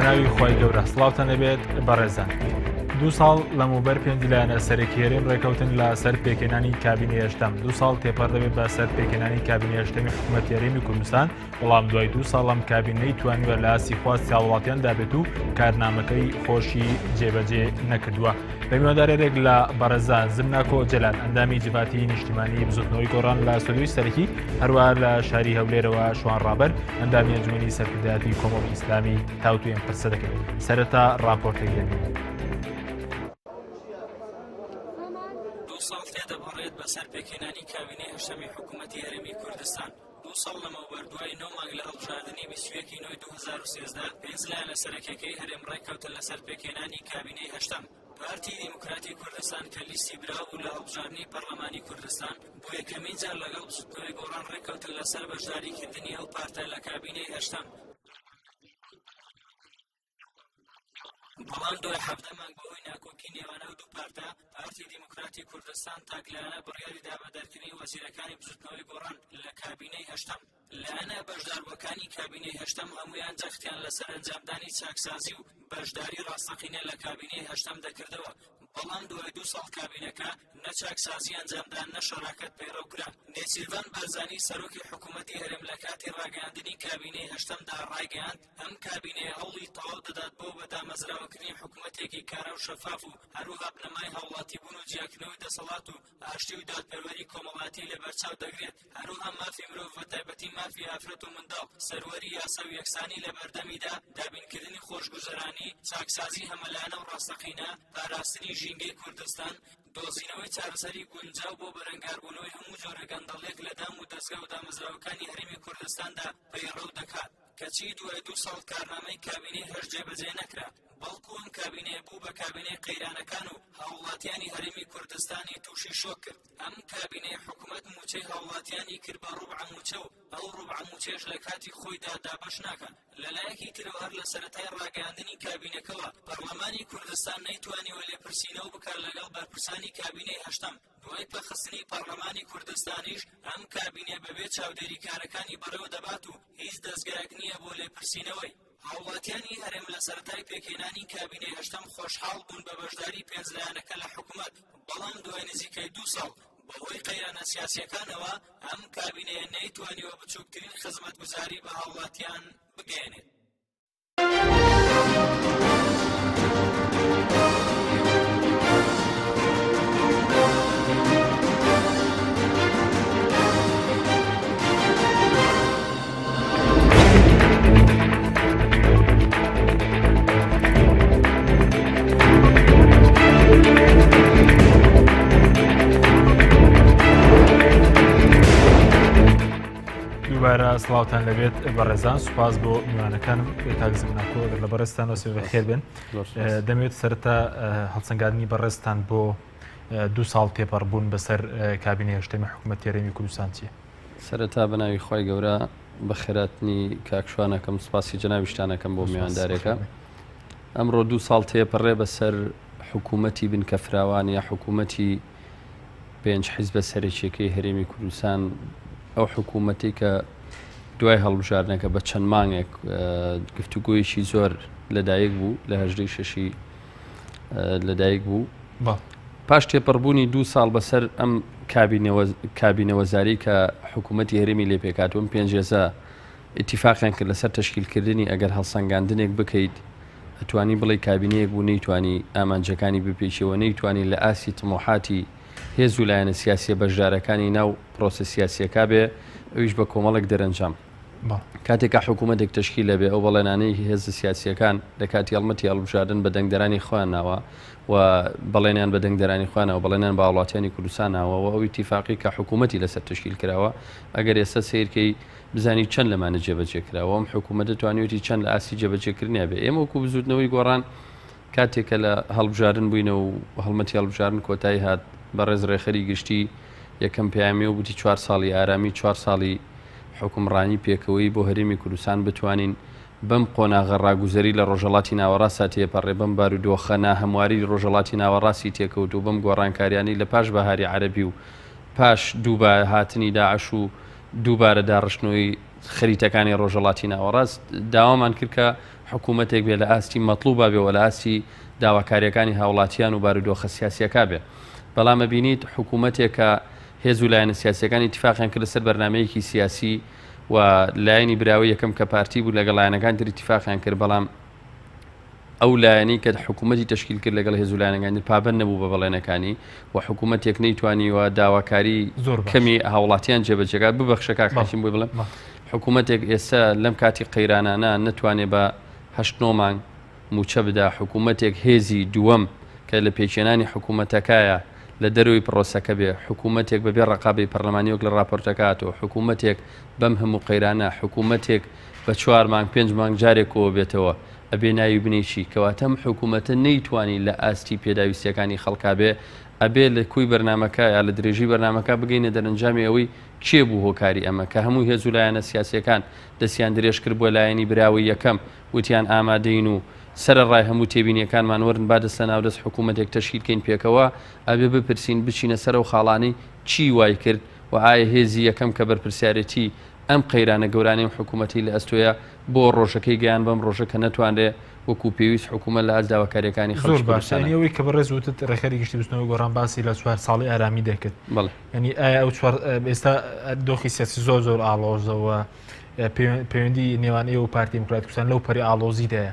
بەناوی خۆی گەورە سڵاوتە نەبێت بەڕێزان. 2 ساڵ لەموبەر پێنج لایەنە سەرەکی هەرێم ڕێکەوتن لە سەر پێکێنانی کابینەی هەشتەم. 2 ساڵ تێپەڕ دەبێت بە سەر پێکێنانی کابینەی هەشتەمی حکوومەتی هەرێمی کوردستان، بەڵام دوای 2 ساڵ ئەم کابینەی توانیوە لە ئاسی خواستی هاوڵاتیان دابێت و کارنامەکەی خۆشی جێبەجێ نەکردووە. بە میواندارێک لە بەڕێزان زمناکۆ جەلال ئەندامی جیهاتی نیشتیمانی بزوتنەوەی گۆڕان لە سەدوی سەرەکی هەروە لە شاری هەولێرەوە شوان ڕابەر ئەندامی ئەنجومەنی سەرکردایەتی کۆمەڵی ئیسلامی تاوتوێن پرسە دەکەوێت. سەرەتا ڕاپۆرتێک دەبێت. دەبڕێت بەسەر پێکێنانی کابینەی هەشتەمی حکوومەتی هەرێمی کوردستان. 2 ساڵ لەمەوبەر دوای 9 مانگ لە هەڵبژاردننی 21 نۆی 2013 پێنج لایەنە سەرەکیەکەی هەرێم ڕێککەوتن لەسەر پێکێنانی کابینەی هەشتەم. پارتی دیموکراتی کوردستان کە لیستی براو لە هەڵبژاردننی پەرلەمانی کوردستان بۆ یەکەمین جار لەگەڵ بزوتنەوەی گۆڕان ڕێککەوتن لەسەر بەشداریکردنی ئەو پارتە لە کابینەی هەشتەم. بەڵام دوای 7 مانگ بەهۆی ناکۆکی نێوانە و دوو پارتە، پارتی دیموکراتی کوردستان تاکلایانە بڕیاری دابەدارکردنی وەزیرەکانی بزوتنەوەی گۆڕان لە کابینەی هەشتەم. لایەنە بەشداربووەکانی کابینەی هەشتەم هەمویان جەختیان لەسەر ئەنجامدانی چاکسازی و بەشداری ڕاستەقینە لە کابینەی هەشتەم دەکردەوە. بەڵام دوای 2 ساڵ کابینەکە نە چاکسازی ئەنجامدان نە شەراکەت پەیڕەوکرا. نێچیروان بارزانی سەرۆکی حکوومەتی هەرێم لە کاتی ڕاگەیاندنی کابینەی هەشتەمدا ڕایگەیاند ئەم کابینەیە هەوڵی تەواو دەدات بۆ بەدامەزراوەکردنی حکوومەتێکی کارە و شەفاف و هەروەها بنەمای هاوڵاتی بوون و جیاکردنەوەی دەسەڵات و ئاشتی و دادپەروەری کۆمەڵاتی لەبەرچاو دەگرێت. هەروەها مافی مرۆڤ بە تایبەتی مافی ئافرەت و منداڵ سەروەری یاسا و یەکسانی لە بەردەمیدا، دابینکردنی خۆشگوزەرانی، چاکسازی هەمەلایەنە و ڕاستەقینە، پاراستنی ژینگەی کوردستان، دۆزینەوەی چارەسەری گونجاو بۆ بەرەنگاربوونەوەی هەموو جۆرە گەندەڵێک لە دام و دەستگا و دامەزراوەکانی هەرێمی کوردستاندا پەیڕەو دەکات. کەچی دوای 2 ساڵ کارنامەی کابینەی هەر جێبەجێ نەکرا، بەڵکو ئەم کابینەیە بوو بە کابینەی قەیرانەکان و هاوڵاتیانی هەرێمی کوردستانی تووشی شۆک کرد. ئەم کابینەی حکوومەت موچەی هاوڵاتیانی کرد بە ڕوبع موچە و ئەو ڕوبع موچەش لە کاتی خۆیدا دابەش ناکات. لەلایەکی ترەوە هەر لە سەرەتای ڕاگەیاندنی کابینەکەوە پەرلەمانی کوردستان نەیتوانیوە لێپرسینەوە بکات لەگەڵ بەرپرسانی کابینەی هەشتەم. دوای پەخستنی پەرلەمانی کوردستانیش ئەم کابینە بەبێ چاودێری کارەکانی بەڕێوە دەبات و هیچ دەستگایەک نییە بۆ لێپرسینەوەی. هاوڵاتیانی هەرێم لە سەرەتای پێکێنانی کابینەی هەشتەم خۆشحاڵ بوون بە بەشداری پێنج لایەنەکە لە حکوومەت، بەڵام دوای نزیکەی 2 ساڵ بەهۆی قەیرانە سیاسیەکانەوە ئەم کابینەیە نەیتوانیوە بچووکترین خزمەتگوزاری بە هاوڵاتیان بگەێنێت. دووبارە سڵاوتان لەبێت بەڕێزان، سوپاس بۆ میوانەکانم کاک زمناکۆ لە بەڕێستان وەسێ بەخێر بن. دەمەوێت سەرەتا هەڵسەنگاندنی بەڕێستان بۆ 2 ساڵ تێپەڕبوون بەسەر کابینەی هەشتەمی حکوومەتی هەرێمی کوردستان چییە؟ سەرەتا بەناوی خۆی گەورە بە خێراتنی کاکشوانەکەم سوپاسی جەناویشتانەکەم بۆ میواندارێکە. ئەمڕۆ 2 ساڵ تێپەڕێ بەسەر حکوومەتی بنکە فراوان یا حکوومەتی 5 حیزبە سەرەکیەکەی هەرێمی کوردستان، ئەو حکوومەتی کە دوای هەڵبژاردنەکە بە چەند مانگێک گفتوگۆیەکی زۆر لەدایک بوو، لە 18 شەشی لەدایک بوو. پاش تێپەڕبوونی 2 ساڵ بەسەر ئەم کابینەوەزاری کە حکوومەتی هەرێمی لێ پێکاتوە، 5 ێزە ئیتیفاقیان کرد لەسەر تەشکیلکردنی ئەگەر هەڵسەنگاندنێک بکەیت ئەتوانی بڵێ کابینەیەک بوو نەیتوانی ئامانجەکانی بپێچەوە، نەیتوانی لە ئاسی تمۆحاتی هێز و لایەنە سیاسیە بەشدارەکانی ناو پرۆسە سیاسیەکە بێ، ئەویش بە کۆمەڵێک دەرەنجام. کاتێکە حکوومەتێک تشکیل لەبێ ئەو بەڵێنانەی هێز سیاسیەکان لە کاتی هەڵمەتی هەڵبژاردن بە دەنگدەرانی خۆیان ناوە و بەڵێنیان بە دەنگدەرانی خوانەوە، بەڵێنیان بە هاوڵاتیانی کوردستان ناوە و ئەو ئیتیفاقی کە حکوومەتی لەسەر تشکیل کراوە، ئەگەر ئێستا سیرکەی بزانی چەند لەمانە جێبەجێ کراوە، ئەم حکوومەت دەتوانێتی چەند لە ئاسی جێبەجێکردنیە بێ. ئێمە وەکو بزوتنەوەی گۆڕان کاتێکە لە هەڵبژاردن بووینە و هەڵمەتی هەڵبژاردن کۆتایی هات، بەڕێز ڕێخەری گشتی یەکەم پەیامی و وتی 4 ساڵی ئارامی، 4 ساڵی حکومڕانی پێکەوەی بۆ هەرێمی کوردستان بتوانین بەم قۆناغە ڕاگوزەری لە ڕۆژهەڵاتی ناوەڕاستا تێپەڕێ، بەم بارودۆخە ناهەمواری ڕۆژهەڵاتی ناوەڕاستی تێکەوت و بەم گۆڕانکاریانی لە پاش بەهاری عەرەبی و پاش دووبارە هاتنی داعش و دووبارە داڕشتنەوەی خەریتەکانی ڕۆژهەڵاتی ناوەڕاست داوامان کرد کە حکوومەتێک بێ لە ئاستی مەطلوبە بێ و لە ئاستی داواکاریەکانی هاوڵاتیان و بارودۆخە سیاسیەکە بێ. بەڵام بینیت حکوومەتێک کە هێز و لایەنە سیاسیەکانی اتفاقیان کرد لەسەر بەرنامەیەکی سیاسی و لایەنی براوی یەکەم کە پارتی بوو لەگەڵ لایەنەکان تر اتفاقیان کرد، بەڵام ئەو لایەنی کە حکوومەتی تشکیل کرد لەگەڵ هێز و لایەنەکانی پابەند نەبوو بە بەڵێنەکانی و حکوومەتێک نەیتوانی و داواکاری کەمی هاوڵاتیان جێبەجێگا ببەخشە کاکاشین بووی بڵێم حکوومەتێک ئێستا لەم کاتی قەیرانانە نەتوانێت بە 8 مانگ موچە بدا. حکوومەتێک هێزی دووەم کە لە پێچێنانی حکوومەتەکایە لە دەروی پرۆسەکە بێ، حکوومەتێک بەبێ ڕقابی پەرلەمانیۆک لە راپۆرتەکاتەوە، حکوومەتێک بەم هەموو قەیرانە، حکوومەتێک بە 4 مانگ 5 مانگ جارێکەوە بێتەوە ئەبێ ناوی بنێکی کەواتەم حکوومەتە نەیتوانی لە ئاستی پێداویستیەکانی خەڵکا بێ، ئەبێ لە کوی بەرنمەکە یا لە درێژی بەرنمەکە بگەینە دەرەنجامی ئەوەی کێ بوو هۆکاری ئەمە کە هەموو هێز و لایەنە سیاسیەکان دەستیان درێژ کرد بۆ لایەنی براوی یەکەم، وتیان ئامادەین و سەرڕای هەموو تێبینیەکانمان وەرن با دەستە ناودەست حکوومەتێک تەشکیلکەین پێکەوە، ئەبێ بپرسین بچینە سەر و خاڵانی چی وای کرد و ئایا هێزی یەکەم کە بەرپرسیارەتی ئەم قەیرانە گەورانەی حکوومەتی لە ئەستۆیە بۆ ڕۆژەکەی گەیان بەم ڕۆژە کە نەتوانرێ وەکو پێویست حکوومەت لە ئاز داواکاریەکانی زۆر باشەوەی کە بەڕێز وتت ڕێخەری گشتی بستنەوەی گۆڕان باسی لە 4 ساڵی ئارامی دەکرد. ینی ئایا ئەو ئێستا دۆخی سیاسی زۆر ئاڵۆزەوە پەیوەندی نێوان ئێوە و پارتی دیموکراتی کوردستان لەو پەری ئاڵۆزیدایە.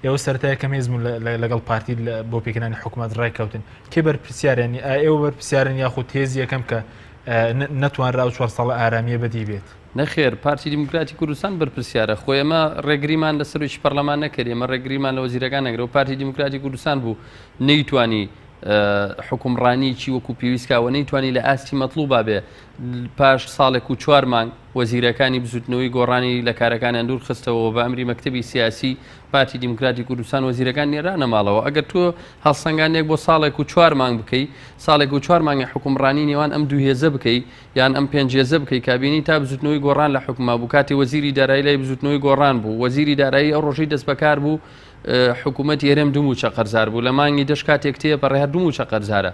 ئێوە سەرەتایە کەم هێزمون لەگەڵ پارتی بۆ پێکردنی حکوومەت ڕێککەوتن کێ بەرپرسیارێنی ئێوە بەرپرسیارن یاخود هێزی یەکەم کە نەتوانرا و 4 ساڵە ئارامیە بەدی بێت؟ نەخێر پارتی دیموکراتی کوردستان بەرپرسیارە، خۆی ئەمە ڕێگریمان لە سەرۆکی پەرلەمان نەکرد، ئێمە ڕێگریمان لە وەزیرەکان نەگرەوە. پارتی دیموکراتی کوردستان بوو نەیتوانی حکومڕانیی وەکو پێویستکەوە نەیتوانی لە ئاستی مەطلوبە بێ پاش ساڵێک و 4 مانگ وەزیرەکانی بزوتنەوەی گۆڕانی لە کارەکانیان دوور خستەوە بە ئەمری مەکتەبی سیاسی پارتی دیموکراتی کوردستان وەزیرەکان نێرانە ماڵەوە. ئەگەر تۆ هەڵسەنگانێک بۆ ساڵێک و 4 مانگ بکەی، ساڵێک و 4 مانگی حکومڕانی نێوان ئەم 2 هێزە بکەی یان ئەم 5 هێزە بکەی کابینی تا بزوتنەوەی گۆڕان لە حکومە بوو، کاتی وەزیری دارایی لای بزوتنەوەی گۆڕان بوو، وەزیری دارایی ئەو ڕۆژەی دەست بەکار بوو حکوومەت هێرم 2 قەرزار بوو، لە مانگی دەش کاتێک تێ بەڕێ 2 قەرزارە.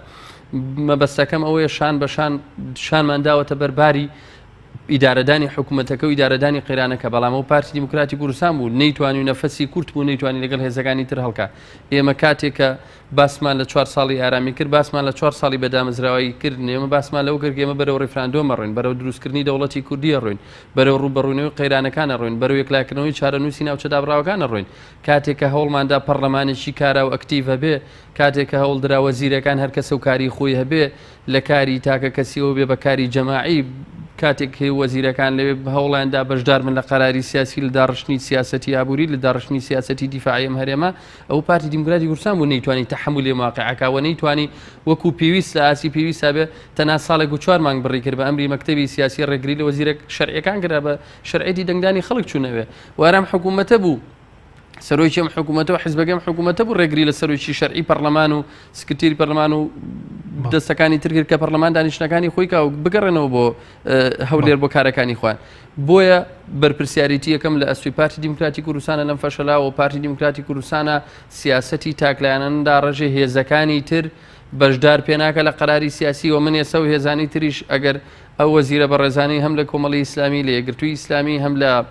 مەبەستەکەم ئەوەیە شان بەشان شانمان داوەتە بەرباری ئیدارەدانی حکوومەتەکە و ئیدارەدانی قەیرانەکە، بەڵام ئەو پارتی دیموکراتی کوردستان بوو نەیتوانی و نەفەسی کورت بوو نەیتوانی لەگەڵ هێزەکانی تر هەڵکا. ئێمە کاتێکە باسمان لە 4 ساڵی ئارامی کرد، باسمان لە 4 ساڵی بەدامەزراوایی کرد، ئێمە باسمان لەو کرد ئێمە بەرەو ڕێفراندۆمە ڕۆین، بەرەو دروستکردنی دەوڵەتی کوردیە ڕۆین، بەرەو ڕوبەڕوونەوەی قەیرانەکانە ڕۆین، بەرەو یەکلاکردنەوەی چارەنووسی ناوچە دابڕاوەکانە ڕۆین. کاتێکە هەوڵماندا پەرلەمانێکی کارا و ئەکتیڤ هەبێ، کاتێکە هەوڵدرا وەزیرەکان هەر کەسە و کاری خۆی هەبێ لە کاری تاکە کەسیەوە بێ بە کاری جەماعی، کاتێک وەزیرەکان لەوێ هەوڵیاندا بەشدار من لە قەراری سیاسی لە داڕشتنی سیاسەتی ئابووری لە داڕشتنی سیاسەتی دیفاعی ئەم هەرێمە، ئەو پارتی دیموکراتی کوردستان بوو نەیتوانی تەحملی واقعەکەوە نەیتوانی وەکو پێویست لە ئاسی پێویستە بێ تەنها ساڵێک و 4 مانگ بڕی کرد بە ئەمری مەکتەبی سیاسی ڕێگری لە وەزیرە شەرعیەکان کرا بە شەرعیەتی دەنگدانی خەڵک چوونەوێ. وارام حکوومەتە بوو سەرۆکی ئەم حکوومەتەوە حیزبەکەم حکوومەتە بوو ڕێگری لە سەرۆکی شەرعی پەرلەمان و سکرتێری پەرلەمان و دەستەکانی تر کرد کە پەرلەمان دانیشتەکانی خۆی کا و بگەڕێنەوە بۆ هەولێر بۆ کارەکانی خۆیان. بۆیە بەرپرسیارەتی یەکەم لە ئەسوی پارتی دیموکراتی کوردستانە لەم فەشەلاوە و پارتی دیموکراتی کوردستانە سیاسەتی تاکلایەنەدا ڕێژێ هێزەکانی تر بەشدار پێناکە لە قەراری سیاسی و من ێستا و هێزانی تریش ئەگەر ئەو وەزیرە بەڕێزانەی هەم لە کۆمەڵی ئیسلامی لە یەکگرتووی ئیسلامی هەم لە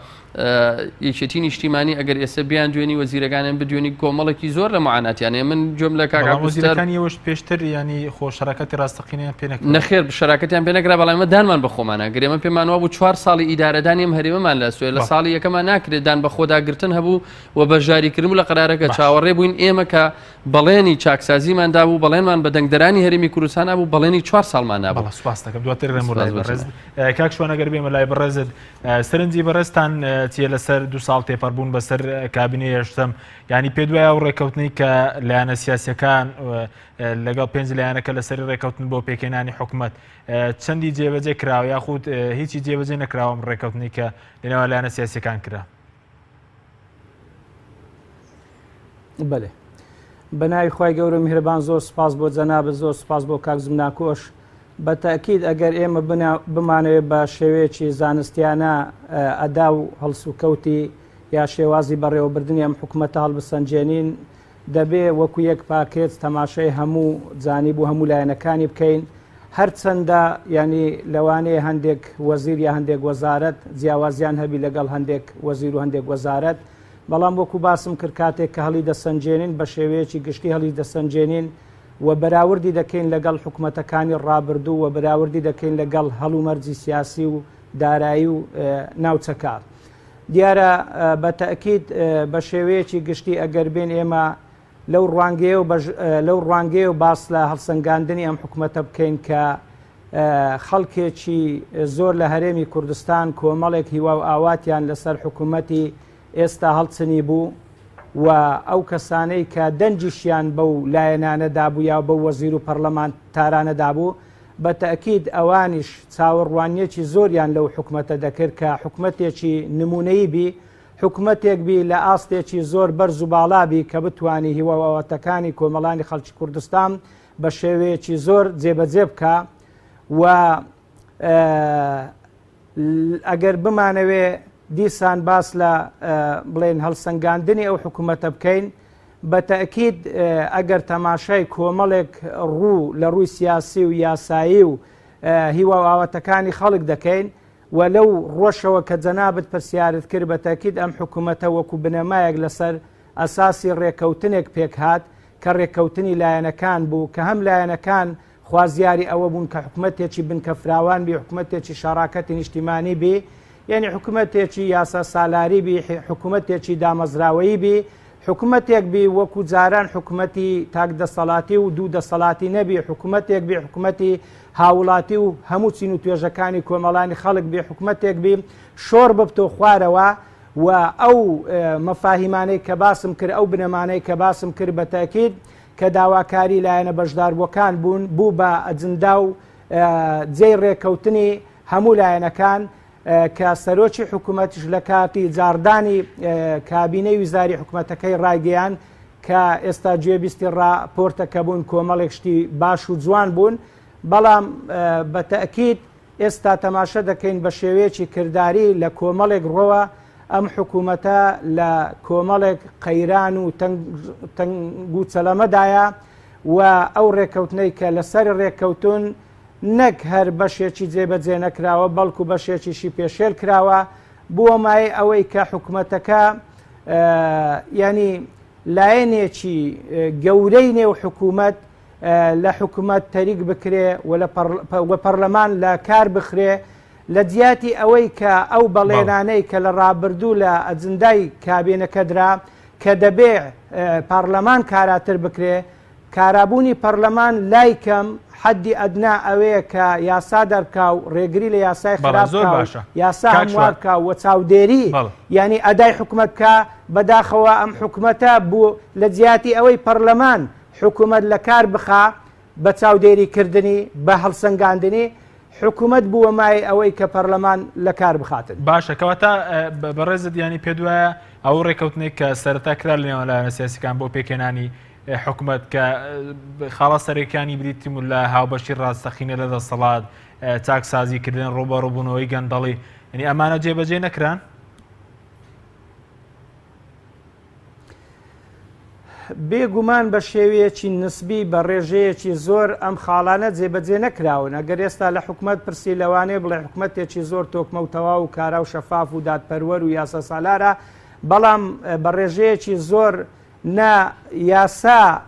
یەکێتی نیشتیمانی ئەگەر ئێستا بیان دوێنی وەزیرەکانیان بدوێنی کۆمەڵێکی زۆر لە معاناتیانێ من جۆم لە کاکوەزیرەکانیەوەش پێشتر ینی خۆ شەراکەتی ڕاستەقینیان پێ نەخێر شەراکەتیان پێ نەکرا، بەڵام ئێمە دانمان بە خۆمانە گرێمە پێمانەوە بوو 4 ساڵی ئیدارەدانی ئەم هەرێمەمان لە سوێ لە ساڵی یەکەمان ناکرێت دان بە خۆداگرتن هەبوو و بەشداریکردن لە قەرارەکە چاوەڕێ بووین ئێمە کە بەڵێنی چاکسازیماندا بوو بەڵێنمان بە دەنگدەرانی هەرێمی کوردستان بوو بەڵێنی 4 ساڵمان نابوو. سوپاس دەکەم دواتر ڕێموڕێز کاک شوان ئەگەر بێمە لای بەڕێزت سەرنجی بەڕێزتان چیە لەسەر 2 ساڵ تێپەڕبوون بەسەر کابینەی هێشتم، ینی پێ دوایە ئەو ڕێکەوتنی کە لایەنە سیاسیەکان لەگەڵ 5 لایەنەکە لەسەری ڕێکەوتن بۆ پێکێنانی حکوومەت چەندی جێبەجێ کراوە یاخود هیچی جێبەجێ نەکراوەم ڕێکەوتنی کە لەنێوە لایەنە سیاسیەکان کرا؟ بەێ بەناوی خی گەورە میهرەبان زۆر سپاس بۆ جەنابەت، زۆر سپاس بۆ کاک زمناکۆش. بە تاکید ئەگەر ئێمە بمانەوێت بە شێوەیەکی زانستیانە ئەدا و هەڵسوکەوتی یا شێوازی بەڕێوەبردننی ئەم حکوومەتە هەڵبسەنجێنین دەبێ وەکو یەک پاکێت تەماشای هەموو جانیب و هەموو لایەنەکانی بکەین، هەرچەندە ینی لەوانەیە هەندێک وەزیر یا هەندێک وەزارەت جیاوازیان هەبی لەگەڵ هەندێک وەزیر و هەندێک وەزارەت، بەڵام وەکو باسم کرد کاتێک کە هەڵی دەسەنجێنین بە شێوەیەکی گشتی هەڵی دەسەنجێنین و بەراوردی دەکەین لەگەڵ حکوومەتەکانی ڕابردوو و بەراوردی دەکەین لەگەڵ هەڵومەرجی سیاسی و دارایی و ناوچەکار. دیارە بە تەئکید بە شێوەیەکی گشتی ئەگەر بێن ئێمە لەو ڕوانگەیە و باس لە هەڵسەنگاندنی ئەم حکوومەتە بکەین کە خەڵکێکی زۆر لە هەرێمی کوردستان کۆمەڵێک هیوا و ئاواتیان لەسەر حکوومەتی ئێستا هەڵچنی بوو و ئەو کەسانەی کە دەنجیشیان بەو لایەنانەدا بوو یا بەو وەزیر و پەرلەمانتارانەدا بوو بە تەئکید ئەوانیش چاوەڕوانیەکی زۆریان لەو حکوومەتە دەکرد کە حکوومەتێکی نمونەیی بی حکوومەتێک بی لە ئاستێکی زۆر بەرز و باڵابی کە بتوانی هیواوەتەکانی کۆمەڵانی خەڵکی کوردستان بە شێوەیەکی زۆر جێبەجێ بکە و ئەگەر بمانەوێ دیسان باس لە بڵێن هەڵسەنگاندنی ئەو حکوومەتە بکەین بە تەئکید ئەگەر تەماشای کۆمەڵێک ڕوو لە ڕووی سیاسی و یاسایی و هیواوەتەکانی خەڵک دەکەین و لەو ڕۆژەوە کە جەنابەت پرسیارت کرد بە تەکید ئەم حکوومەتە وەکو بنەمایەک لەسەر ئەساسی ڕێکەوتنێک پێکهات کە ڕێکەوتنی لایەنەکان بوو کە هەم لایەنەکان خوازیاری ئەوە بوون کە حکوومەتێکی بنکە فراوان بی حکوومەتێکی شەراکەتی نیشتیمانی بی یعنی حکوومەتێکی یاسا سالاری بی حکوومەتێکی دامەزراوەیی بی حکوومەتێک بی وەکو جاران حکوومەتی تاک دەسەڵاتی و دوو دەسەڵاتی نەبی حکوومەتێک بی حکوومەتی هاوڵاتی و هەموو چین و توێژەکانی کۆمەڵانی خەڵک بی حکوومەتێک بی شۆڕ ببتە خوارەوە و ئەو مەفاهیمانەی کە باسم کرد ئەو بنەمانەی کە باسم کرد بە تاکید کە داواکاری لایەنە بەشداربووەکان بوو بە ئەجندا و جێی ڕێکەوتنی هەموو لایەنەکان کە سەرۆکی حکوومەتیش لە کاتی جاردانی کابینەی ویزاری حکوومەتەکەی ڕایگەیان کە ئێستا گوێبیستی ڕاپۆرتەکە بوون کۆمەڵێک شتی باش و جوان بوون بەڵام بە تەئکید ئێستا تەماشە دەکەین بە شێوەیەکی کردداری لە کۆمەڵێک ڕۆوە ئەم حکوومەتە لە کۆمەڵێک قەیران و تەنگ و چەلەمەدایە و ئەو ڕێکەوتنەی کە لەسەر ڕێکەوتون نەک هەر بەشێکی جێبەجێ نەکراوە بەڵکو بەشێکیشی پێشێل کراوە بووە مای ئەوەی کە حکوومەتەکە ینی لایەنێکی گەورەی نێو حکوومەت لە حکوومەت تەریک بکرێ و پەرلەمان لە کار بخرێ لە جیاتی ئەوەی کە ئەو بەڵێنانەی کە لە ڕابردوو لە ئەجندای کابینەکەدرا کە دەبێ پارلەمان کاراتر بکرێ کارابوونی پەرلەمان لای کەم حەدی ئەدنا ئەوەیە کە یاسا دەرکا و ڕێگری لە یاسای خراپ یاسا هەموارکە و چاودێری ینی ئەدای حکوومەتکە بەداخەوە ئەم حکوومەتە بوو لە جیاتی ئەوەی پەرلەمان حکوومەت لە کار بخا بە چاودێریکردنی بە هەڵسەنگاندنی حکوومەت بووە مای ئەوەی کە پەرلەمان لە کار بخاتن باشە کەواتە بەڕێزت ینی پێ دوایە ئەو ڕێکەوتنێک کە سەرەتا کرا لەنێوە لایەنە سیاسیەکان بۆ پێکێنانی حکوومەت کە خاڵە سەرەکیانی بریتیم و لە هاوبەشی ڕاستەخینە لە دەسەڵات چاکسازیکردن ڕوبەڕووبوونەوەی گەندەڵی ینی ئەمانە جێبەجێ نەکران بێگومان بە شێوەیەکی نسبی بە ڕێژەیەکی زۆر ئەم خاڵانە جێبەجێ نەکراون ئەگەر ئێستا لە حکوومەت پرسی لەوانێ بڵێ حکوومەتێکی زۆر تۆکمە و تەواو و کارا و شەفاف و دادپەروەر و یاسا سالارە بەڵام بە ڕێژەیەکی زۆر نا یاسا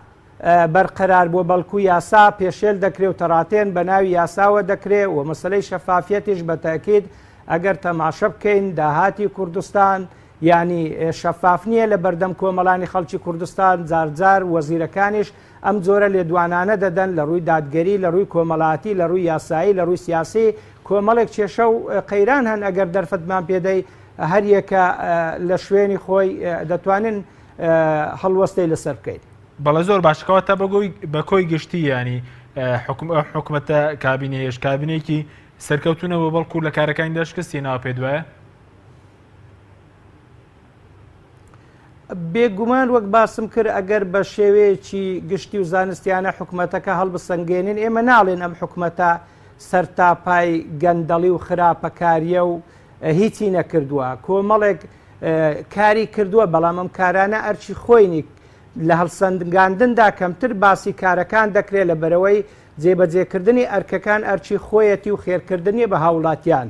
بەرقەرار بۆ بەڵکو یاسا پێشێل دەکرێ و تەڕاتێن بە ناوی یاساوە دەکرێ و مەسلەی شەفافیەتیش بە تاکید ئەگەر تەماشە بکەین داهاتی کوردستان ینی شەفاف نییە لە بەردەم کۆمەڵانی خەڵکی کوردستان جارجار وەزیرەکانیش ئەم جۆرە لێدوانانە دەدەن لە ڕووی دادگەری لە ڕووی کۆمەڵاتی لە ڕووی یاسایی لە ڕووی سیاسی کۆمەڵێک کێشە و قەیران هەن ئەگەر دەرفەتمان پێدەی هەر یەکە لە شوێنی خۆی دەتوانن هەڵوەستەی لەسەر بکەیت بەڵێ زۆر باشکەوەتە بە کۆی گشتی ینی حکوومەتە کابینەیەش کابینێکی سەرکەوتونەوە بەڵکو لە کارەکانی دەشکستی ناوە پێ دوایە بێگومان وەک باسم کرد ئەگەر بە شێوەیەکی گشتی و زانستیانە حکوومەتەکە هەڵبسەنگێنین ئێمە ناڵێن ئەم حکوومەتە سەرتاپای گەندەڵی و خراپەکاریە و هیچی نەکردووە کۆمەڵێک کاری کردووە بەڵام ئەم کارانە ئەرچی خۆینی لە هەڵسەنگاندندا کەمتر باسی کارەکان دەکرێت لە بەرەوەی جێبەجێکردنی ئەرکەکان ئەرچی خۆیەتی و خێرکردنی بە هاوڵاتیان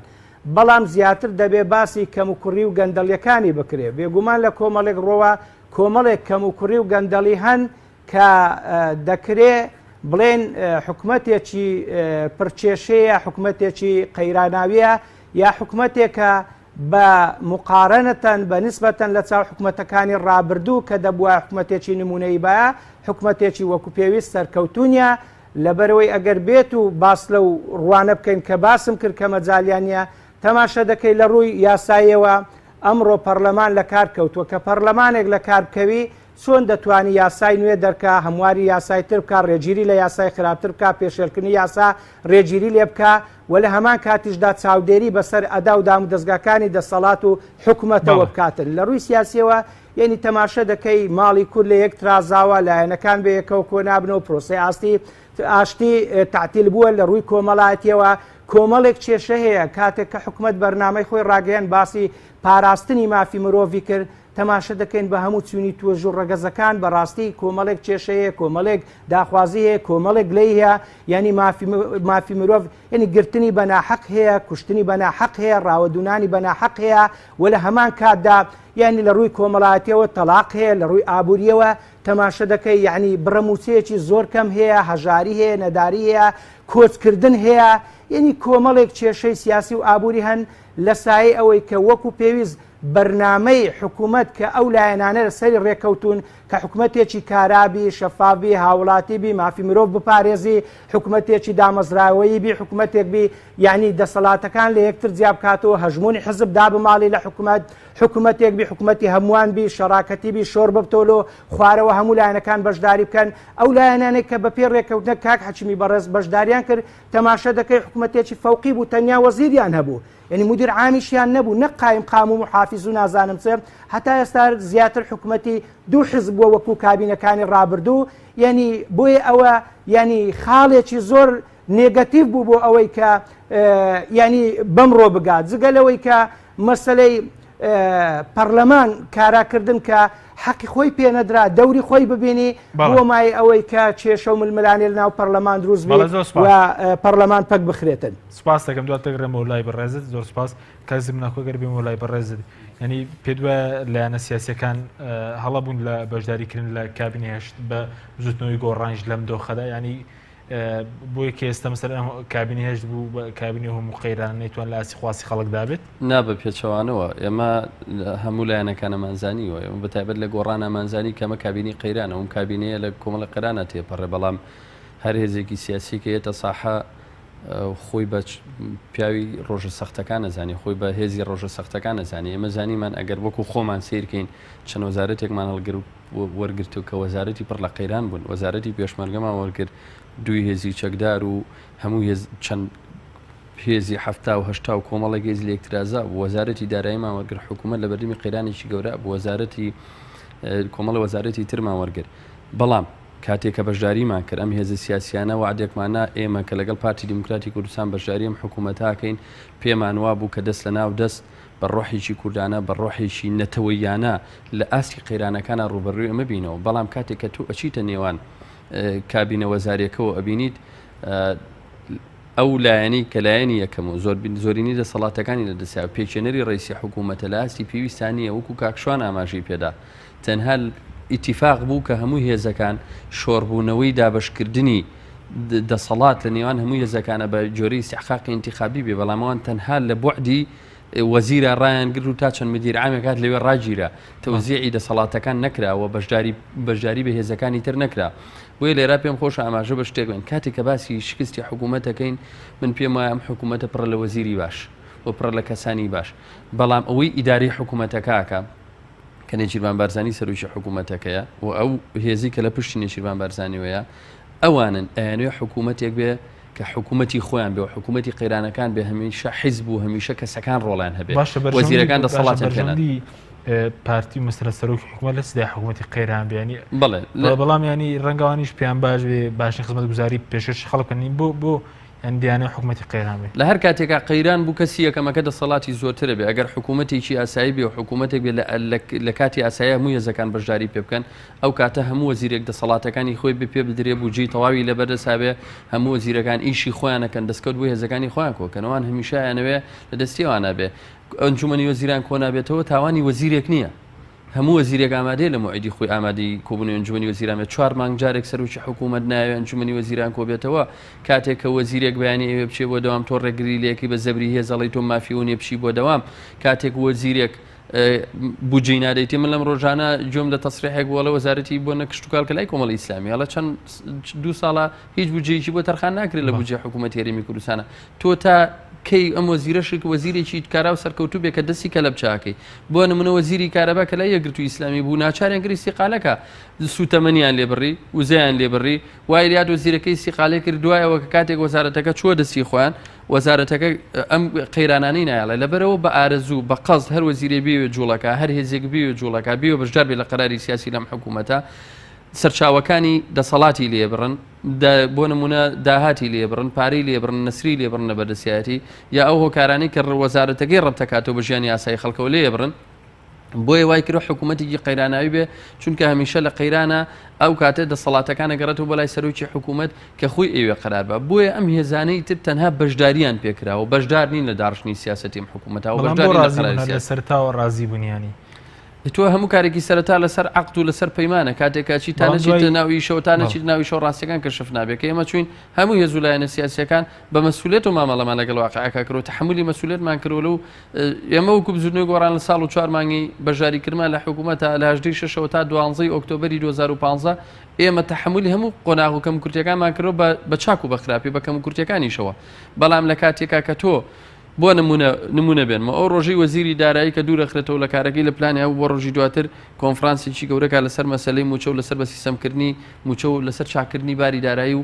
بەڵام زیاتر دەبێ باسی کەم و کوڕی و گەندەڵیەکانی بکرێ بێگومان لە کۆمەڵێک ڕۆوە کۆمەڵێک کەم و کوڕی و گەندەڵی هەن کە دەکرێ بڵێن حکومەتێکی پرچێشەیە حکومەتێکی قەیراناویە یا حکومەتێکە بە مقارنەتەن بە نسبەتەن لە چاو حکومەتەکانی ڕابردوو کە دەبووە حکومەتێکی نمونەی بە حکومەتێکی وەکو پێویست سەرکەوتونیە لەبەرەوەی ئەگەر بێت و باس لەو ڕوانە بکەین کە باسم کرد کە مەجاالیانە تەماشە دەکەی لە ڕووی یاساییەوە ئەمڕۆ پەرلەمان لە کار کەوتووە کە پەرلەمانێک لە کارکەوی چۆن دەتوانانی یاسای نوێ دەرکە هەمواری یاسای تر بکە ڕێگیری لە یاسای خراپتر بکە پێشێلکردنی یاسا ڕێگیری لێ بکە و لە هەمان کاتیشدا چاودێری بەسەر ئەدا و دام و دەستگاکانی دەسەڵات و حکوومەتەوە بکاتن لە ڕووی سیاسیەوە یعنی تەماشە دەکەی ماڵی کورد لە یەک ترازاوە لایەنەکان بە یەکەوە کۆ نابنەوە پرۆسی ئاشتی تعتیل بووە لە ڕووی کۆمەڵایەتیەوە کۆمەڵێک کێشە هەیە کاتێک کە حکوومەت بەرنامەی خۆی ڕاگەیان باسی پاراستنی مافی مرۆڤی کرد تەماشە دەکەین بە هەموو چوونی توەژوو ڕەگەزەکان بەڕاستی کۆمەڵێک کێشەیە کۆمەڵێک داخوازی هەیە کۆمەڵێک لەی هەیە ینی مافی مرۆڤ ینی گرتنی بەناحەق هەیە کوشتنی بەناحەق هەیە ڕاوەدونانی بەناحەق هەیە و لە هەمان کاتدا ینی لە ڕووی کۆمەڵایەتیەوە تەلاق هەیە لە ڕووی ئابوووریەوە تەماشە دەکەی یعنی بڕەموچەیەکی زۆر کەم هەیە هەژاری هەیە نەداری هەیە کۆچکردن هەیە ینی کۆمەڵێک کێشەی سیاسی و ئابووری هەن لە سایه ئەوەی کە وەکو پێویست بەرنامەی حکوومەت کە ئەو لایەنانە لە سەری ڕێکەوتون کە حکوومەتێکی کارابی شەفافی هاوڵاتی بی مافی مرۆڤ بپارێزی حکوومەتێکی دامەزراوەیی بی حکوومەتێک بی یعنی دەسەڵاتەکان لە یەکتر جیا بکاتەوە هەژمونی حزب دابماڵی لە حکوومەتێک بی حکوومەتی هەمووان بی شەراکەتی بی شۆر ببتۆلۆ خوارەوە هەموو لایەنەکان بەشداری بکەن ئەو لایەنانێک کە بە پێ ڕێکەوتنە کاک حەکیمی بەڕێز بەشداریان کرد تەماشە دەکەی حکوومەتێکی فەوقی بوو تەنیا وەزیریان هەبوو یعنی مدیر عامیشیان نەبوو نەک قایم قام و محافظ و نازانم چێ هەتا ئێستا زیاتر حکوومەتی دوو حزب بووە وەکو کابینەکانی ڕابردوو یعنی بۆیە ئەوە ینی خاڵێکی زۆر نێگەتیڤ بوو بۆ ئەوەی کە ینی بەمڕۆ بگات جگەلەوەی کە مەسەلەی پەرلەمان کاراکردن کە حەقی خۆی پێنەدرا دەوری خۆی ببینی بۆ مای ئەوەی کە کێشە و ململانی لەناو پەرلەمان دروست بێت و پەرلەمان پەک بخرێتن. سپاس دەکەم دواتەگەڕێمە وڵای بەڕێزت زۆر سپاس کەسم ناکۆگەر بێم وڵای بەڕێزت ینی پێ دووە لایەنە سیاسیەکان هەڵەبوون لە بەشداریکردن لە کابینی هەشت بە زوتنەوەی گۆڕانش لەم دۆخەدا ینی بۆی کە ئێستا مەسەر کابینی هەشت بوو بە کابینی هەموو قەیران نەیتوان لە ئاسی خواسی خەڵکدا بێت نابە پێچەوانەوە ئێمە هەموو لایەنەکان ئەمانزانیوە ئێمە بەتایبەت لە گۆڕان ئەمانزانی کەمە کابینی قەیرانە ئەوم کابینەیە لە کۆمەڵە قەرانە تێپەڕێ بەڵام هەر هێزێکی سیاسی کە هێتە ساحە خۆی بە پیاوی ڕۆژە سەختەکان نەزانانی خۆی بە هێزی ڕۆژە سەختەکان نەزانانی ئێمە زانیمان ئەگەر وەکو خۆمان سیرکەین چەند وەزارەتێکمان وەرگرت و کە وەزارەتی پڕ لە قەیران بوون وەزارەتی پێشمەرگەمان وەرگرت دوی هێزی چەکدار و هەموو چەند هێزی هەفتا و هەشتا و کۆمەڵی هێزی لە یەکترازا وەزارەتی داراییمان وەرگرت حکوومەت لە بەردەمی قەیرانێکی گەورە وەزارەتی کۆمەڵە وەزارەتی ترمان وەرگرت بەڵام کاتێک کە بەشداریمان کرد ئەم هێزە سیاسیانە وعدێکمانە ئێمە کە لەگەڵ پارتی دیموکراتی کوردستان بەشداری ئەم حکوومەتاکەین پێمان وا بوو کە دەست لە ناو دەست بە ڕۆحێکی کوردانە بە ڕۆحێکی نەتەوەیانە لە ئاستی قەیرانەکانە ڕوبەڕووی ئەمە بینەوە بەڵام کاتێک کە تو ئەچیتە نێوان کابینە وەزارێکەوە ئەبینیت ئەو لایەنی کە لایەنی یەکەم و زۆرینی دەسەڵاتەکانی لە دەسیا پێچێنەری ڕئیسی حکوومەتە لە ئاستی پێویستانیە وەکو کاکشوان ئاماژەی پێدا تەنها ئیتیفاق بوو کە هەموو هێزەکان شۆڕبوونەوەی دابشکردنی دەسەڵات لە نێوان هەموو هێزەکانە بە جۆرەی استحقاقی انتخابی بێ بەڵامەوان تەنها لە بوعدی وەزیرە ڕایانگر و تا چەند مدیر عامێکات لەوێ ڕاگیرە تەوزیعی دەسەڵاتەکان نەکراوە بەشداری بە هێزەکانی تر نەکرا بۆیە لێرا پێم خۆشە ئاماژە بە شتێک بن کاتێک کە باسی شکستی حکوومەتەکەین من پێم وایە ئەم حکوومەتە پڕە لە وەزیری باش و پڕە لە کەسانی باش بەڵام ئەوەی ئیداری حکوومەتەکەکە کە نێچیروان بارزانانی سەرۆکی حکوومەتەکەیە و ئەو هێزی کە لە پشتی نێچیروان بارزانیوەیە ئەوانن ئەیانوێ حکوومەتێک بێ کە حکوومەتی خۆیان بێ و حکوومەتی قەیرانەکان بێ هەمیشە حیزب و هەمیشە کەسەکان ڕۆڵیان هەبێت وەزیرەکان دەسەڵاتیان پێنەدەن پارتی مەسەرە سەرۆکی حکوومەت لە سدای حکوومەتی قەیران بێنی بەڵێ بەڵام ینی ڕەنگەوانیش پێیان باش بێ باشی خزمەت گوزاری پێشش خەڵکەنی بۆ ئەندیانە حکوومەتی قەیران بێت لە هەر کاتێکا قەیران بوو کەسی یەکەمەکە دەسەڵاتی زۆرترە بێ ئەگەر حکوومەتێکی ئاسایی بێ و حکوومەتێک بێ لە کاتی ئاسایی هەموو هێزەکان بەشداری پێ بکەن ئەو کاتە هەموو وەزیرێک دەسەڵاتەکانی خۆی بێ پێ بدرێ بوجی تەواوی لەبەردەسا بێ هەموو وەزیرەکان ئیشی خۆیانەکەن دەستکەوت بۆ هێزەکانی خۆیان کۆکەنەوەیان هەمیشایانەوێ لە دەستیەوانە بێ ئەنجومەنی وەزیران کۆنابێتەوە تاوانی وەزیرێک نییە هەموو وەزیرێک ئامادەیە لە موعیدی خۆی ئامادەی کۆبوونی ئەنجومەنی وەزیران 4 مانگ جارێک سەرۆکی حکوومەت نایە ئەنجومەنی وەزیران کۆبێتەوە کاتێک کە وەزیرێک بەیانی ئەوێ بچێ بۆ دەوام تۆ ڕێگریلەیەکی بە زەبری هێزەڵی تۆ مافیونێ بچی بۆ دەوام کاتێک وەزیرێک بودجەی نادەیتی من لەم ڕۆژانە جۆم لە تەسریحێک بۆ لە وەزارەتی بۆ نەکشتتوکال کە لای کۆمەڵی ئیسلامی هەڵە چەند 2 ساڵە هیچ بودجەیەکی بۆ تەرخان ناکرێت لە بودجێ حکوومەتی هەرێمی کوردستانە تۆ تا کەی ئەم وەزیرەشێک وەزیرێکی کارا و سەرکەوتوو بێ کە دەستی کە لە بچاکەی بۆ نمونە وەزیری کارەبا کە لای یەکگرتووی ئیسلامی بوو ناچاریان گری استیقالەکە سوتەمەنیان لێبڕی وزەیان لێبڕی وای لات وەزیرەکەی استیقالەی کرد دوایەوە کە کاتێک وەزارەتەکە چوە دەستی خۆیان وەزارەتەکە ئەم قەیرانانەی نایڵێ لەبەرەوە بە ئارەزوو بە قەزد هەر وەزیرێ بێوێ جوڵەکە هەر هێزێک بێوێ جوڵەکە بێوە بەشدار بێ لە قەراری سیاسی لەم حکوومەتە سەرچاوەکانی دەسەڵاتی لێبڕن بۆ نمونە داهاتی لێبڕن پارەی لێبڕن نسری لێبڕن لە بەردەسیەتی یا ئەو هۆکارانی کە وەزارەتەکەی ڕەبتەکاتەوە بە ژیانی ئاسایی خەڵکەوە لێبڕن بۆیە وای کرد حکوومەتێکی قەیراناوی بێ چونکە هەمیشە لە قەیرانە ئەو کاتێ دەسەڵاتەکانە گەڕێتەوە بەلای سەرۆکی حکوومەت کە خۆی ئێوێ قەرار بە بۆیە ئەم هێزانەی تر تەنها بەشداریان پێکراوە بەشدار نین لە داڕشتنی سیاسەتی حکوومەتەوە بەشدار لە سەرتاوە ڕازی بوونیانی تۆ هەموو کارێکی سەرەتا لەسەر عقد و لەسەر پەیمانە کاتێکاچی تا نەچیتە ناوی شەوە تا نەچیت ناوی شەو ڕاستیەکان کەشف نابێت کە ئێمە چوین هەموو هێزولایەنە سیاسیەکان بە مەسئولیت و مامەڵەمان لەگەڵ واقعەکە کرۆ تحملی مەسئولیتمان کردوە و ئێمە وەکو بزودنەوەی گۆڕان لە ساڵ و 4 مانگی بەژاریکردمان لە حکوومەتە لە 18 شەشەوە تا 12 ئۆکتۆبەری 2015 ئێمە تحملی هەموو قۆناغ و کەموکورتیەکانمان کردەوە بە چاک و بە خراپی بە کەموکورتیەکانیشەوە بەڵام لە کاتێکا کە تۆ بۆ نمونە بێنمە ئەو ڕۆژەی وەزیری دارایی کە دوورەخرێتەوە لە کارەکەی لە پلانی ئەو بۆ ڕۆژی دواتر کۆنفرانسێکی گەورەکە لەسەر مەسەلەی موچە و لەسەر بە سیستەمکردنی موچە و لەسەر چاکردنی باری دارایی و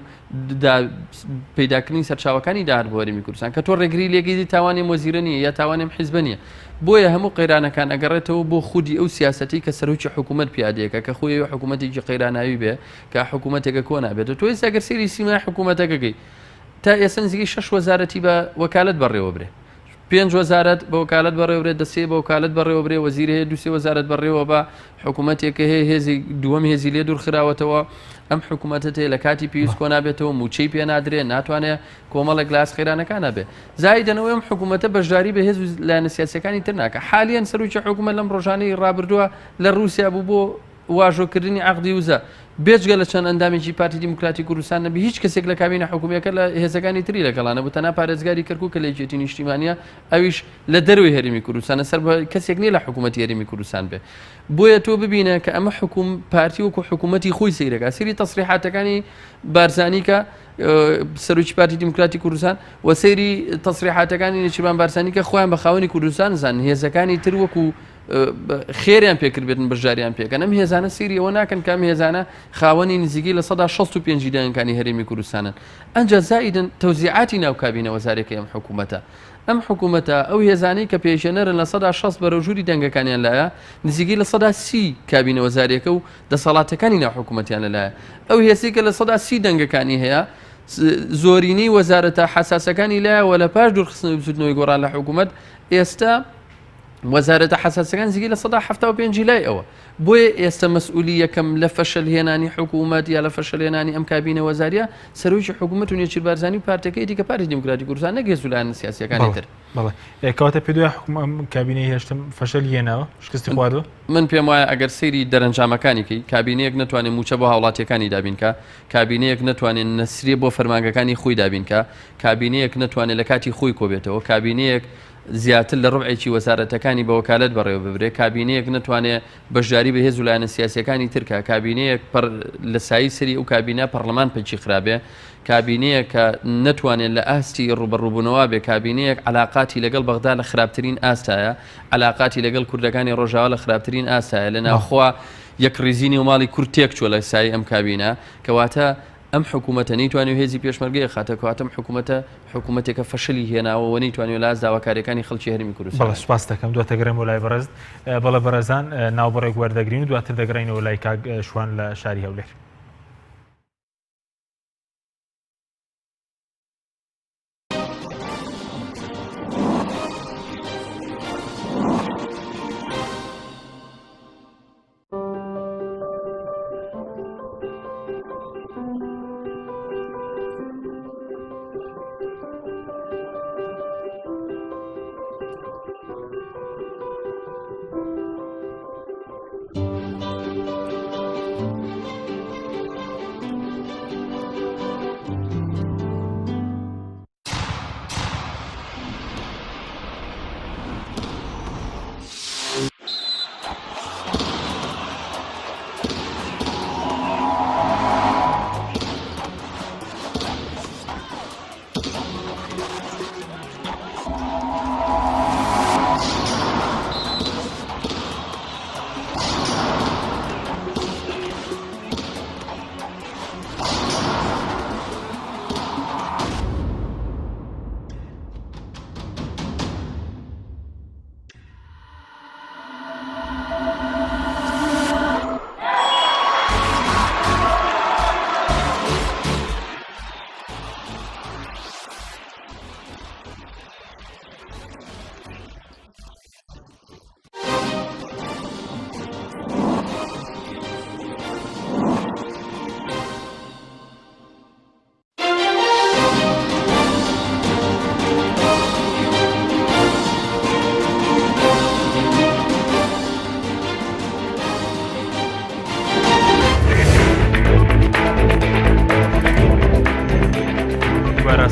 پەیداکردنی سەرچاوەکانی داهات بۆ هەرێمی کوردستان کە تۆ ڕێگری لێگەی تاوانێ وەزیرە نیە یا تاوانێم حیزبە نیە بۆیە هەموو قەیرانەکان ئەگەڕێتەوە بۆ خودی ئەو سیاسەتی کە سەرۆکی حکوومەت پیادەیەکە کە خۆی حکوومەتێکی قەیراناوی بێ کە حکوومەتێکە کۆ نابێت تۆ ئێستا ئەگەر سەیری سیمای حکوومەتەکەگەی تا ئێستا نزیکەی 6 وەزارەتی بە وەکالەت بەڕێوە برێ 5 وەزارەت بە وەکالەت بەڕێوەبرێت دەسێ بە وەکالەت بەڕێوەبرێ وەزیر هەیە 2 وەزارەت بەڕێوە بە حکوومەتێکە هەیە هێزی دووەم هێزی لێ دوورخراوەتەوە ئەم حکوومەتە هەیە لە کاتی پێویست کۆ نابێتەوە موچەی پێ نادرێت ناتوانێت کۆمەڵێک لاس خێرانەکان نەبێ زایدەنەوەی ئەم حکوومەتە بەشداری بە هێز لایەنە سیاسیەکانی تر ناکە حالیان سەرۆکی حکوومەت لەم ڕۆژانەی ڕابردووە لە رووسیا بوو بۆ واژۆکردنی عقدی وزە بێجگە لە چەند ئەندامێکی پارتی دیموکراتی کوردستان نەبی هیچ کەسێک لە کابینە حکوومیەکە لە هێزەکانی تری لەگەڵانە بوو تەنها پارێزگاری کەرکووک کە لە یەکێتی نیشتیمانیە ئەویش لە دەروی هەرێمی کوردستانە سەر کەسێک نییە لە حکوومەتی هەرێمی کوردستان بێ بۆیە تۆ ببینە کە ئەمە پارتی وەکو حکوومەتی خۆی سەیرەکە سری تەسریحاتەکانی بارزانی کە سەرۆکی پارتی دیموکراتی کوردستان و سەیری تەسریحاتەکانی نێچیروان بارزانی کە خۆیان بە خاوەنی کوردستان زان هێزەکانی تر وەکو خێریان پێکردبێتن بەشداریان پێکەن ئەم هێزانە سیری ئەوە ناکەن کام هێزانە خاوەنی نزیگەی لە 65 دایانەکانی هەرێمی کوردستانن ئەنجا زائیدن تەوزیعاتی ناو کابینە وەزارێکی ئەم حکوومەتە ئەم حکوومەتە ئەو هێزانەی کە پێشێنەرن لە 160 بەرەوژووری دەنگەکانیان لایە نزیگەی لە 130 کابینە وەزارێکە و دەسەڵاتەکانی ناو حکوومەتیان لەلایە ئەو هێزێکە لە 130 دەنگەکانی هەیە زۆرینەی وەزارەتە حساسەکانی لایەوە لە پاش دوورخستنەوەی بچووتنەوەی گۆڕان لە حکوومەت ئێستا وەزارەتە حساسەکان نزیگەی لە 175 لای ئەوە بۆیە ئێستا مەسئولی یەکەم لە فەشەلهێنانی حکوومەت یا لە فەشەلهێنانی ئەم کابینە وەزاریە سەرۆکی حکوومەت و نێچیر بارزانی و پارتەکەی دیکە پارتی دیموکراتی کوردستان نەگەێت لایەنە سیاسیەکانی تر بەڵێ کەواتە پێ دوای کابینەی هێشتم فەشەلهێناوە شکستی خواردووە من پێم وایە ئەگەر سەیری دەرەنجامەکانێکی کابینەیەک ناتوانێت موچە بۆ هاوڵاتیەکانی دابینکە کابینەیەک ناتوانێت نەسرێ بۆ فەرمانگەکانی خۆی دابینکە کابینەیەک ناتوانێت لە کاتی خۆی کۆبێتەوە کابینەیەک زیاتر لە ڕوعێکی وەزارەتەکانی بە وەکالەت بەڕێوە ببرێ کابینەیەک ناتوانێت بەشداری بە هێز و لایەنە سیاسیەکانی ترکە کابینەیەک لە سایی سەری ئەو کابینە پەرلەمان پەیچی خراپێ کابینەیەک کە ناتوانێت لە ئاستی ڕوبەڕووبوونەوە بێ کابینەیەک علاقاتی لەگەڵ بەغدا لە خراپترین ئاستایە علاقاتی لەگەڵ کوردەکانی ڕۆژاوا لە خراپترین ئاستایە لە ناوخوا یەک ڕیزینی و ماڵی کورتێک چوە لە سایی ئەم کابینە کەواتە ئەم حکوومەتە نەیتوانێت هێزی پێشمەرگەی خاتەکەواتەم حکوومەتێکە فەشەلی هێناوە و نەیتوانێت لە داواکاریەکانی خەڵکی هەرێمی کوردستان بەڵێ سوپاس دەکەم دواتە گەڕێم لای بەڕێز بەڵێ بەڕێزان ناوبەڕێک وەردەگرین و دواتر دەگەڕێنەوە لای کاک شوان لە شاری هەولێر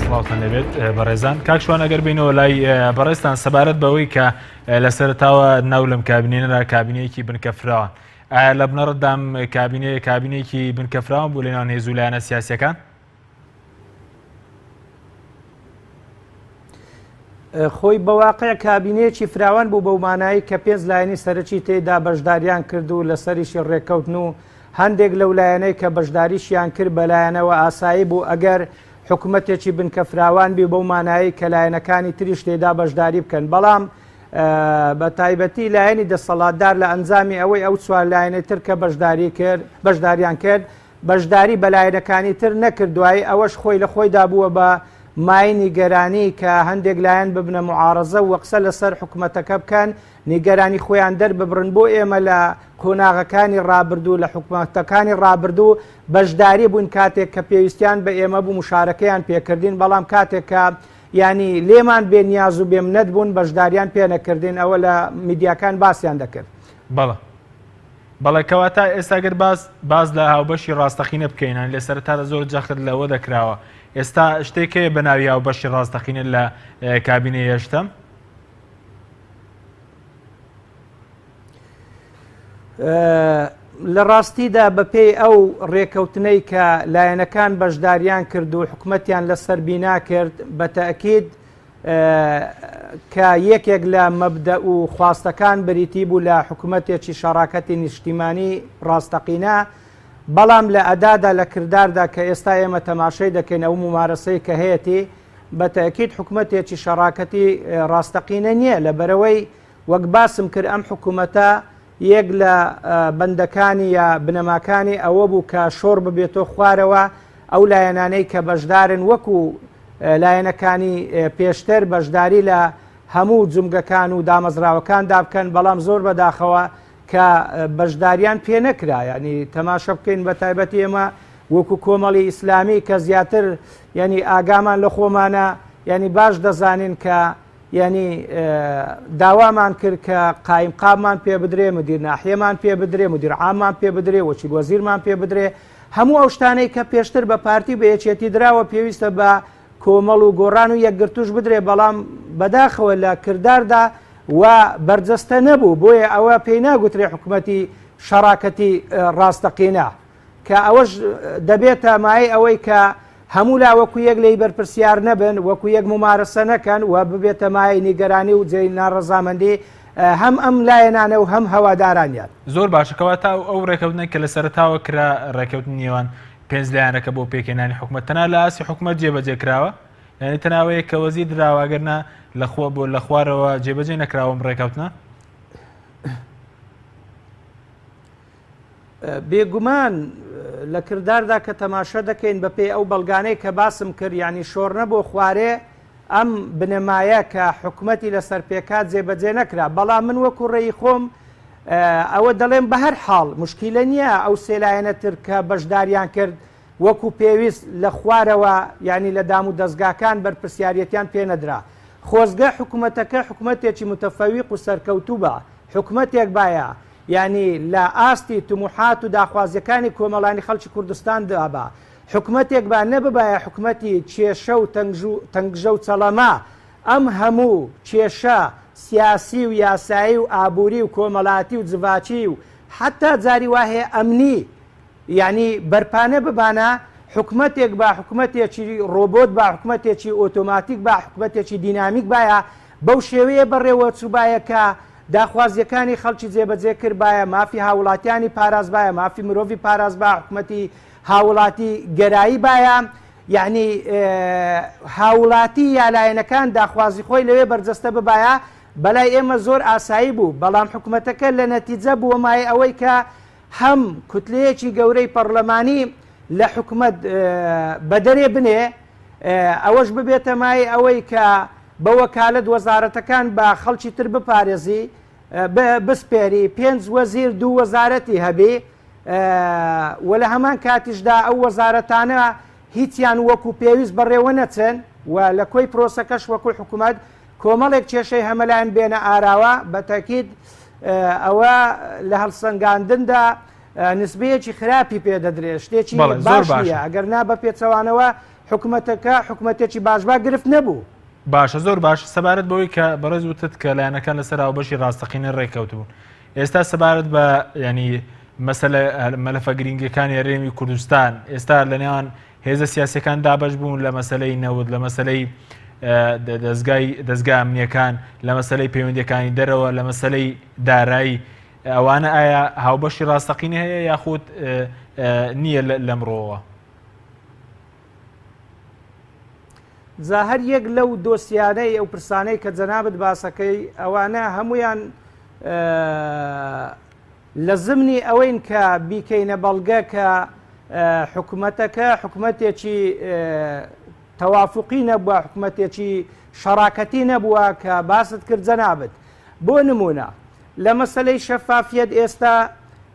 سڵاوتان لەبێت بەڕێزان کاکشوان ئەگەر بینەوە لای بەڕێستان سەبارەت بەوەی کە لە سەرتاوە ناو لەم کابینێنەرە کابینەیەکی بنکەفراوە ئایا لە بنەڕەتدام کابینەیەکی بنکەفراوە بوو لەناو هێزوو لایەنە سیاسیەکان؟ خۆی بەواقع کابینەیەکی فراوان بوو بەو مانایی کە 5 لایەنی سەرەکی تێدا بەشداریان کرد و لەسەریشی ڕێککەوتن و هەندێک لەو لایەنەی کە بەشداریشیان کرد بەلایەنەوە ئاسایی بوو ئەگەر حکوومەتێکی بنکەفراوان بی بەو مانایی کە لایەنەکانی تریش تێدا بەشداری بکەن بەڵام بە تایبەتی لایەنی دەسەڵاتدار لە ئەنجامی ئەوەی ئەو چوار لایەنەی تر کە بەشداریان کرد بەشداری بە لایەنەکانی تر نەکرد دوایی ئەوەش خۆی لە خۆیدا بووە بە مای نیگەرانی کە هەندێک لایەن ببنە معارەزە و قسە لەسەر حکوومەتەکە بکەن نیگەرانی خۆیان دەرببڕن بۆ ئێمە لە کۆناغەکانی ڕابردوو لە حکوومەتەکانی ڕابردوو بەشداری بوون کاتێک کە پێویستیان بە ئێمە بوو مشارەکەیان پێکردین بەڵام کاتێک کە ینی لێمان بێ نیاز و بێمنەت بوون بەشداریان پێ نەکردین ئەوە لە میدیاکان باسییان دەکرد. بەڵێ کەواتە ئێستاگەر باز لە هاوبەشی ڕاستەقینە بکەینان لە سەرەتادا زۆر جەخت لەوە دەکراوە ئێستا شتێکەیە بەناوی هاوبەشی ڕاستەقینە لە کابینەی هێشتم؟ لە ڕاستیدا بەپێی ئەو ڕێکەوتنەی کە لایەنەکان بەشداریان کرد و حکوومەتیان لەسەر بینا کرد بە تەئکید کە یەکێک لە مەبدە و خواستەکان بریتی بوو لە حکوومەتێکی شەڕاکەتی نیشتیمانی ڕاستەقینە بەڵام لە ئەدادا لە کرداردا کە ئێستا ئێمە تەماشای دەکەین ئەو ممارەسەی کە هەیەی بە تەئکید حکوومەتێکی شەڕاکەتی ڕاستەقینە نییە لەبەرەوەی وەک باسم کرد ئەم حکوومەتە یەک لە بەندەکانی یا بنەماکانی ئەوە بوو کە شۆڕ ببێتۆ خوارەوە ئەو لایەنانەی کە بەشدارن وەکو لایەنەکانی پێشتر بەشداری لە هەموو جومگەکان و دامەزراوەکان دابکەن بەڵام زۆر بەداخەوە کە بەشداریان پێ نەکرا ینی تەماشە بکەین بە تایبەتی ئێمە وەکو کۆمەڵی ئیسلامی کە زیاتر ینی ئاگامان لە خۆمانە ینی باش دەزانین کە ینی داوامان کرد کە قایم قاممان پێ بدرێ مدیر ناحیەمان پێ بدرێ مدیر عاممان پێ بدرێ وەچی وەزیرمان پێ بدرێ هەموو ئەو شتانەی کە پێشتر بە پارتی بە یەکێتی دراوە پێویستە بە کۆمەڵ و گۆڕان و یەکگرتوش بدرێ بەڵام بەداخەوە لە کرداردا و بەرجەستە نەبوو بۆیە ئەوە پێی ناگوترێ حکوومەتی شەڕاکەتی ڕاستەقینە کە ئەوەش دەبێتە مای ئەوەی کە هەموو لا وەکو یەک لی بەرپرسیار نەبن وەکو یەک ممارەسە نەکەن و ببێتە مای نیگەرانی و جێی ناڕەزامەندی هەم ئەم لایەنانە و هەم هەوادارانیان زۆر باشەکەوە تا ئەو ڕێکەوتنە کە لە سەرتاوە کرا ڕێکەوتن نێوان 5 لایەنەکە بۆ پێکێنانی حکوومەت تەنها لە ئاسی حکوومەت جێبەجێ کراوە یعنی تەناوەیە کە وەزیر دراوەگەرنا لەخوا بۆ لە خوارەوە جێبەجێ نەکراوەم ڕێکەوتنە بێگومان لە کرداردا کە تەماشە دەکەین بەپێی ئەو بەڵگانەی کە باسم کرد ینی شۆڕنە بۆ خوارێ ئەم بنەمایە کە حکوومەتی لەسەر پێکات جێبەجێ نەکرا بەڵام من وەکو ڕێی خۆم ئەوە دەڵێم بە هەر حاڵ مشکیلە نییە ئەو سێلایەنە تر کە بەشداریان کرد وەکو پێویست لە خوارەوە ینی لە دام و دەستگاکان بەرپرسیارەتیان پێ نەدرا خۆزگە حکوومەتەکە حکوومەتێکی متەفەویق و سەرکەوتوو بە حکوومەتێک باە ینی لە ئاستی تموحات و داخوازیەکانی کۆمەڵانی خەڵکی کوردستان دابا حکوومەتێک با نەببایە حکوومەتی کێشە و تەنگژە و چەڵەما ئەم هەموو کێشە سیاسی و یاسایی و ئابووری و کۆمەڵاتی و جڤاچی و حتا جاری وهەیە ئەمنی ینی بەرپانە ببانە حکوومەتێک با حکوومەتێکی ڕۆبۆت با حکوومەتێکی ئۆتۆماتیک با حکوومەتێکی دینامیک باە بەو شێوەیە بەڕێوە چوبایە کە داخوازیەکانی خەڵکی جێبەجێ کرد باە مافی هاوڵاتیانی پاراز باە مافی مرۆڤی پاراز با حکوومەتی هاوڵاتی گەرایی باە یعنی هاوڵاتی یالایەنەکان داخوازی خۆی لەوێ بەرجەستە ببایە بەلای ئێمە زۆر ئاسایی بوو بەڵام حکوومەتەکە لە نەتیجە بووە مای ئەوەی کە هەم کوتلەیەکی گەورەی پەرلەمانی لە حکوومەت بەدەرێ بنێ ئەوەش ببێتە مای ئەوەی کە بە وەکالەت وەزارەتەکان بە خەڵکی تر بپارێزی بسپێری 5 وەزیر 2 وەزارەتی هەبێ و لە هەمان کاتیشدا ئەو وەزارەتانە هیچیان وەکو پێویست بەڕێوە نەچن و لە کۆی پرۆسەکەش وەکو حکوومەت کۆمەڵێک کێشەی هەمەلایەن بێنە ئاراوە بە تاکید ئەوە لە هەڵسەنگاندندا نسبەیەکی خراپی پێدەدرێت شتێکی باش نیە ئەگەر نا بە پێچەوانەوە حکومەتەکە حکوومەتێکی باشبا گرفت نەبوو. باشە زۆر باش سەبارەت بەوەی کە بەڕێز وتت کە لایەنەکان لەسەر ئاوبەشی ڕاستەقینە ڕێککەوتبوون. ئێستا سەبارەت بە ینی مەسەلە مەلەفە گرنگەکانی هەرێمی کوردستان ئێستا لە نێوان هێزە سیاسەکان دابش بوون لە مەسلەی نەوت لە مەسلەی دەستگای ئەمنیەکان لە مەسلەی پەیوەندیەکانی دەرەوە لە مەسلەی دارایی ئەوانە ئایا هاوبەشی ڕاستەقینە هەیە یاخود نییە لەمڕۆوە؟ جا هەر یەک لەو دۆسیانەی ئەو پرسانەی کە جەنابەت باسەکەی ئەوانە هەمویان لە زمنی ئەوەین کە بیکەینە بەڵگە کە حکوومەتەکە حکوومەتێکی تەوافقی نەبووە، حکوومەتێکی شەراکەتی نەبووە کە باست کرد جەنابەت. بۆ نمونە لە مەسەلەی شەفافیەت ئێستا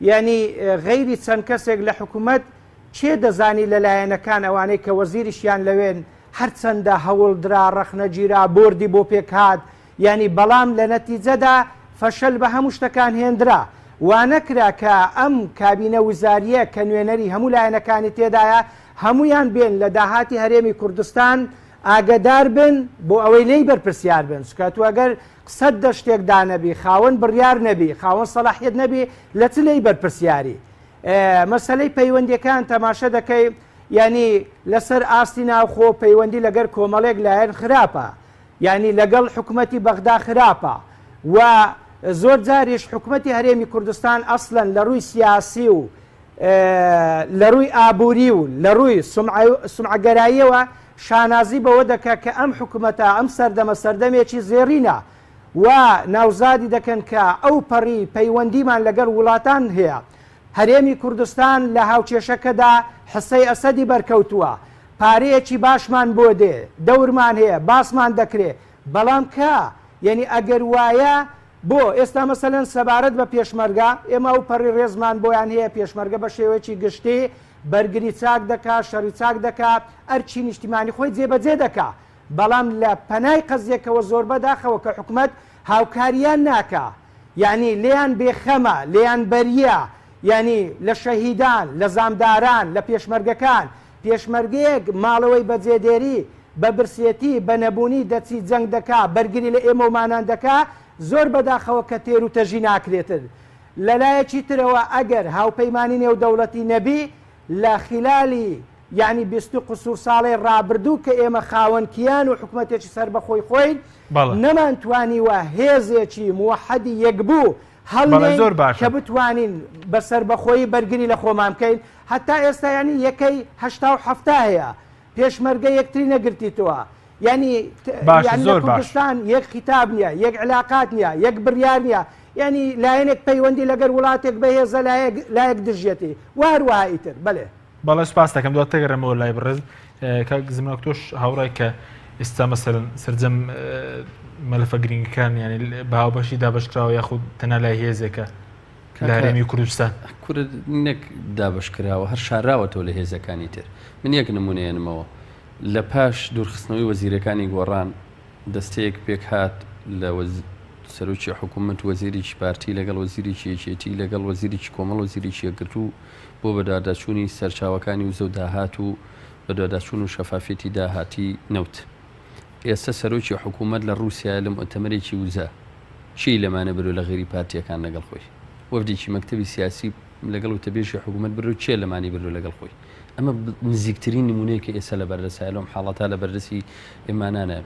ینی غەیری چەند کەسێک لە حکوومەت چێ دەزانی لەلایەنەکان ئەوانەی کە وەزیریشیان لەوێن هەرچەندە هەوڵدرا ڕەخنەگیرا بردی بۆ پێکات ینی بەڵام لە نەتیجەدا فەشەل بە هەموو شتەکان هێندرا وانەکرا کە ئەم کابینە وزاریە کە نوێنەری هەموو لایەنەکانی تێدایە هەمویان بێن لە داهاتی هەرێمی کوردستان ئاگدار بن بۆ ئەوەی لی بەرپرسیار بن سکات و ئەگەر قسەت دە شتێکدا نەبی خاوەن بڕیار نەبی خاوەن سەلاحیەت نەبی لە چ لی بەرپرسیاری. مەسەلەی پەیوەندیەکان تەماشە دەکەی ینی لەسەر ئاستی ناوخۆ پەیوەندی لەگەر کۆمەڵێک لایەن خراپە ینی لەگەڵ حکوومەتی بەغدا خراپە و زۆر جاریش حکوومەتی هەرێمی کوردستان ئەسڵەن لە ڕووی سیاسی و لە ڕووی ئابووری و لە ڕووی سمعەگەراییەوە شانازی بەوە دەکات کە ئەم حکوومەتە ئەم سەردەمە سەردەمێکی زێڕینە و ناوزادی دەکەن کە ئەو پەڕی پەیوەندیمان لەگەر وڵاتان هەیە. هەرێمی کوردستان لە هاوچێشەکەدا حسەی ئەسەدی بەرکەوتووە، پارەیەکی باشمان بۆ دێ، دەورمان هەیە، باسمان دەکرێت، بەڵام کە یعنی ئەگەر وایە بۆ ئێستا مەسەلەن سەبارەت بە پێشمەرگە ئێمە و پەڕی ڕێزمان بۆیان هەیە پێشمەرگە بە شێوەیەکی گشتی بەرگری چاک دەکا شەڕی چاک دەکا ئەرچی نیشتیمانی خۆی جێبەجێ دەکا بەڵام لە پەنای قەزیەکەوە زۆر بەداخەوە کە حکوومەت هاوکاریان ناکا یعنی لێیان بێخەمە لێیان بەریە ینی لە شەهیدان لە زامداران لە پێشمەرگەکان پێشمەرگەیەک ماڵەوەی بەجێدێری بە برسێتی بە نەبوونی دەچی جەنگ دەکا بەرگری لە ئێمە ومانان دەکا زۆر بەداخەوە کە تێر و تەژی ناکرێتن. لەلایەکی ترەوە ئەگەر هاوپەیمانی نێودەوڵەتی نەبی لە خلالی یعنی 20 قسوور ساڵی ڕابردوو کە ئێمە خاوەنکیان و حکوومەتێکی سەر بەخۆی خۆین نەمانتوانیوە هێزێکی موحەدی یەکبوو هەڵ کە بتوانین بەسەر بەخۆی بەرگری لە خۆمان بکەین. هەتا ئێستا ینی یەکەی هەشتا و هەفتا هەیە پێشمەرگە یەکتری نەگرتیتەوە ینی کوردستان یەک خیتاب نییە یەک علاقات نییە یەک بڕیار نییە ینی لایەنێک پەیوەندی لەگەر وڵاتێک بەهێزە لایەک دژێتی واروها ئیتر بڵێ بەڵێ سپاس دەکەم دوات تێگەڕێمەوە لای بڕێز کاک زمانە تۆش هاوڕای کە ئێستا مەسەرن سرجەم مەلەفە گرنگەکان ینی بە هاوبەشی دابەشکراوە یاخود تەنها لای هێزێکە لە هەرێمی کوردستان کورد نەک دابشکراوە هەر شاراوەتەوە لە هێزەکانی تر. من یەک نمونەیەنمەوە لە پاش دوورخستنەوەی وەزیرەکانی گۆڕان دەستەیەک پێک هات لە سەرۆکی حکوومەت وەزیریی پارتی لەگەڵ وەزیری یەکێتی لەگەڵ وەزیریی کۆمەڵ وەزیری یەکگرت و بۆ بەداداچوونی سەرچاوەکانی وزە و داهات و بەداداچوون و شەفافێتی داهاتی نەوت. ئێستا سەرۆکی حکوومەت لە رووسیا لە مؤتەمەرێکی وزە چی لەمانە برۆ لە غێری پارتیەکان لەگەڵ خۆی وەفدێکی مەکتەبی سیاسی لەگەڵ وتەبێژی حکوومەت برۆ چێ لەمانی برۆ لەگەڵ خۆی. ئەمە نزیکترین نمونەیە کە ئێستا لە بەردەسای لەم حاڵەتا لە بەردەسی ئێمانانە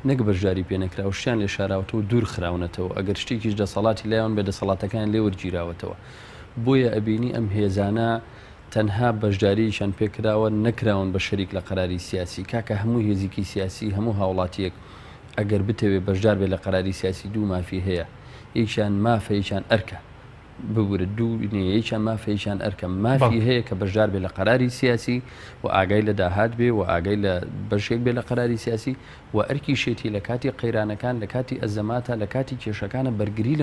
نەک بەشداری پێ نەکرا و شتیان لێ شاراوەتەوە دوور خراونەتەوە ئەگەر شتێکیش دەسەڵاتی لایەن بە دەسەڵاتەکان لێ وەرگیراوەتەوە. بۆیە ئەبینی ئەم هێزانە تەنها بەشداریشان پێکراوە نەکراون بە شەریک لە قەراری سیاسی کاکە هەموو هێزیکی سیاسی هەموو هاوڵاتیەک ئەگەر بتەوێت بەشدار بێت لە قەراری سیاسی دوو مافی هەیە یەکیان مافە یەکیان ئەرکە ببورە دوو یەکیان مافە یەکیان ئەرکە مافی هەیە کە بەشدار بێت لە قەراری سیاسی و ئاگای لە داهات بێ و ئاگای لە بەشێک بێت لە قەراری سیاسی و ئەرکی شێتی لە کاتی قەیرانەکان لە کاتی ئەزەماتە لە کاتی کێشەکانە بەرگری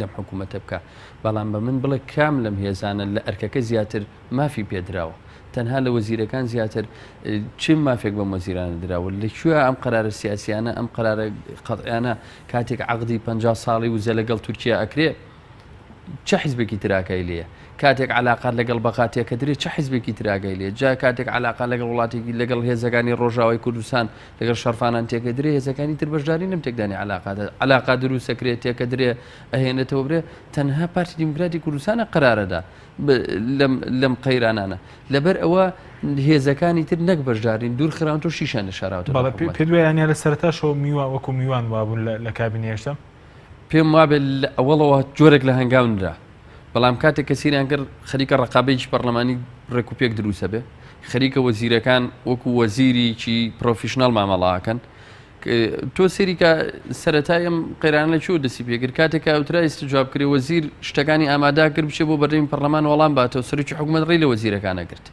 لەم حکوومەتە بکە. بەڵام بە من بڵێ کام لەم هێزانە لە ئەرکەکە زیاتر مافی پێدراوە تەنها لە وەزیرەکان زیاتر چیم مافێک بەم وەزیرانە دراوە لەکوێ ئەم قەرارە سیاسیانە ئەم قەرارە قەتعیانە کاتێک عەقدی 50 ساڵی وزە لەگەڵ تورکیا ئەکرێ چه حیزبێکی تراکای لێیە کاتێک علاقات لەگەڵ بەقاتێکە درێت چه حیزبێکی تراگەی لێ جا کاتێک علاقات لەگەڵ وڵاتێکی لەگەڵ هێزەکانی ڕۆژاوای کوردستان لەگەڵ شەرفانان تێکە درێ هێزەکانی تر بەشداری نم تێکدانی علاقات دروستەکرێت تێکە درێ ئەهێنێتەوە برێ تەنها پارتی دیموکراتی کوردستانە قرارەدا لەم قەیرانانە لەبەر ئەوە هێزەکانی تر نەک بەشدارین دوور خراون تۆ شیشان لە شاراوتە پێ دوایانە لە سەرتاشەوە میوان وەکو میوان وابوون لە کابینە هێشتم پێم وابێت ئەوڵەوە جۆرێک لە هەنگاوندا بەڵام کاتێک کە سیریان کرد خەریکە ڕقابەیەکی پەرلەمانی ڕێکوپێک دروستە بێ خەریکە وەزیرەکان وەکو وەزیریی پرۆفیشنال مامەڵاکەن تۆ سێریکە سەرەتای ئەم قەیرانە لە چۆ دەسی پێکرد کاتێکە ئەوترا ئیسجوابکرێ وەزیر شتەکانی ئامادا کرد بچێ بۆ بەردەمی پەرلەمان وەڵام باتەوە سەرۆکی حکوومەت ڕێی لە وەزیرەکانە کرد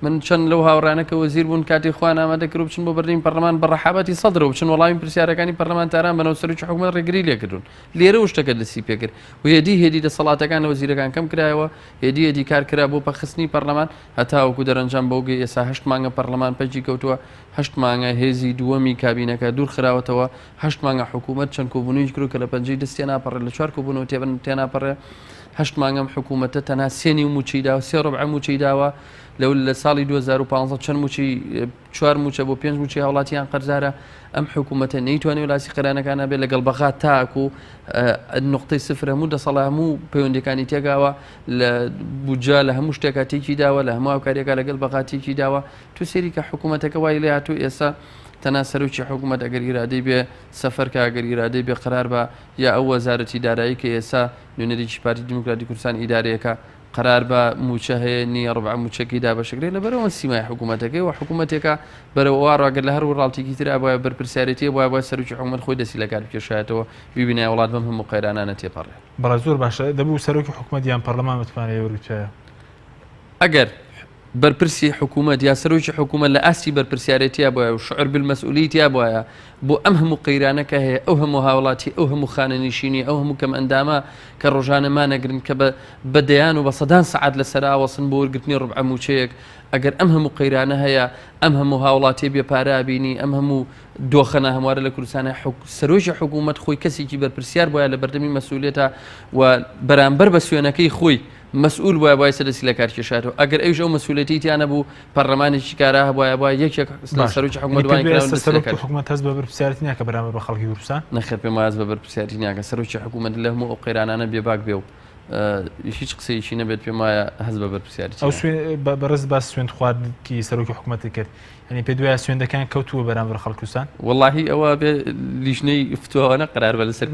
من چەند لەو هاوڕانەکە وەزیر بوون کاتی خوان ئامادەکرد بچن بۆ بەردەمی پەرلەمان بە ڕەحابەتی سەدرەوە بچن وەڵامی پرسیارەکانی پەرلەمانتاران بنەوە سەرۆکی حکوومەت ڕێگری لێکردون لێرە و شتەکە دەستی پێکرد و هێدی دەسەڵاتەکان لە وەزیرەکان کەم کرایەوە هێدی کار کرا بۆ پەخستنی پەرلەمان هەتاوەکو دەرەنجام بەوگەی ئێستا 8 مانگە پەرلەمان پەجی کەوتووە 8 مانگە هێزی دووەمی کابینەکە دوور خراوەتەوە 8 مانگە حکوومەت چەند کۆبوونەوەی کرد کە لە پەنجەی دەستی ناپەڕێ لە 4 کۆبوونەوە تێناپەڕێ 8 مانگەم حکوومەتە تەنها سێنی و موچی داوە 3 ڕبع موچی داوە لە ساڵی 2015 چەند موچی 4 موچە بۆ 5 موچی هاوڵاتیان قەرزارە ئەم حکوومەتە نەیتوانێت وڵاتی قەرانەکانە بێت لەگەڵ بەغات تاکو نقطەی سفر هەموو دەسەڵ هەموو پەیوەندەکانی تێگاوە لە بودجا لە هەموو شتێکا تێکی داوە لە هەموو هاوکاریەکە لەگەڵ بەغاتێکی داوە تو سێری کە حکوومەتەکە وای لێ هاتوو ئێستا تەنها سەرۆکی حکوومەت ئەگەر ئیرادەی بێ سەفەرکە ئەگەر ئیرادەی بێ قرار بە یا ئەو وەزارەتی دارایی کە ئێستا نوێنەرێکی پارتی دیموکراتی کوردستان ئیدارەیەەکە قرار بە موچە هەیە نیە ڕبع موچەکەی دابەشەکرێ لەبەرەوە سیمای حکوومەتەکەی و حکوومەتێکە بەرەوە ئاڕاگەر لە هەر وڵاتێکی تر بۆە بەرپرسیارەتی بۆە سەرۆکی حکوومەت خۆی دەسی لە کار بکێشایەتەوە ببینای وڵات بەم هەموو قەیرانانە تێپەڕێ بەڵام زۆر باشە دەبوو سەرۆکی حکوومەت یان پەرلەمان بتوانێت وەروچایە ئەگەر بەرپرسی حکوومەت یا سەرۆکی حکوومەت لە ئاستی بەرپرسیارەتیە بۆە و شعور بالمەسئولیتیا بۆە بۆ ئەم هەموو قەیرانەکە هەیە ئەو هەموو هاوڵاتی ئەو هەموو خانەنشینی ئەو هەموو کەم ئەندامە کە ڕۆژانەمانەگرن کە بەدەیان و بە سەدان سەعات لە سەراوەسن بۆ وەرگرتنی ڕبع موچەیەک ئەگەر ئەم هەموو قەیرانە هەیە ئەم هەموو هاوڵاتی بێپارابینی ئەم هەموو دۆخەنە هەموارە لە کوردستانە سەرۆکی حکوومەت خۆی کەسێکی بەرپرسیار بۆە لە بەردەمی مەسئولیتە و بەرامبەر بە سوێنەکەی خۆی مسؤول بۆە بای سەرسی لە کارکێشاتەوە ئەگەر ئەوش ئەو مەسئولەتیانە بوو پەرلەمانێکی کارا هەبواە بە یەکێک سەرۆکی حکوومەت حکوومەت هەست بە بەرپرسیارەتی ناکە بەرامبەر بە خەڵکی کوردستان نەخێر پێم وایە بە بەرپرسیارەتی ناکە سەرۆکی حکوومەت لە هەموو ئەو قەیرانانە بێباک بێ و هیچ قسەیەکی نەبێت پێم وایە هەست بە بەرپرسیارەتی ئەو بەڕێز باس سوێند خواردکی سەرۆکی حکوومەتی کرد ینی پێ دوایە سوێندەکان کەوتووە بەرامبەر خەڵکوستان واللهی ئەوە بێ لیژنەی فتووانە قرار بە لەسەر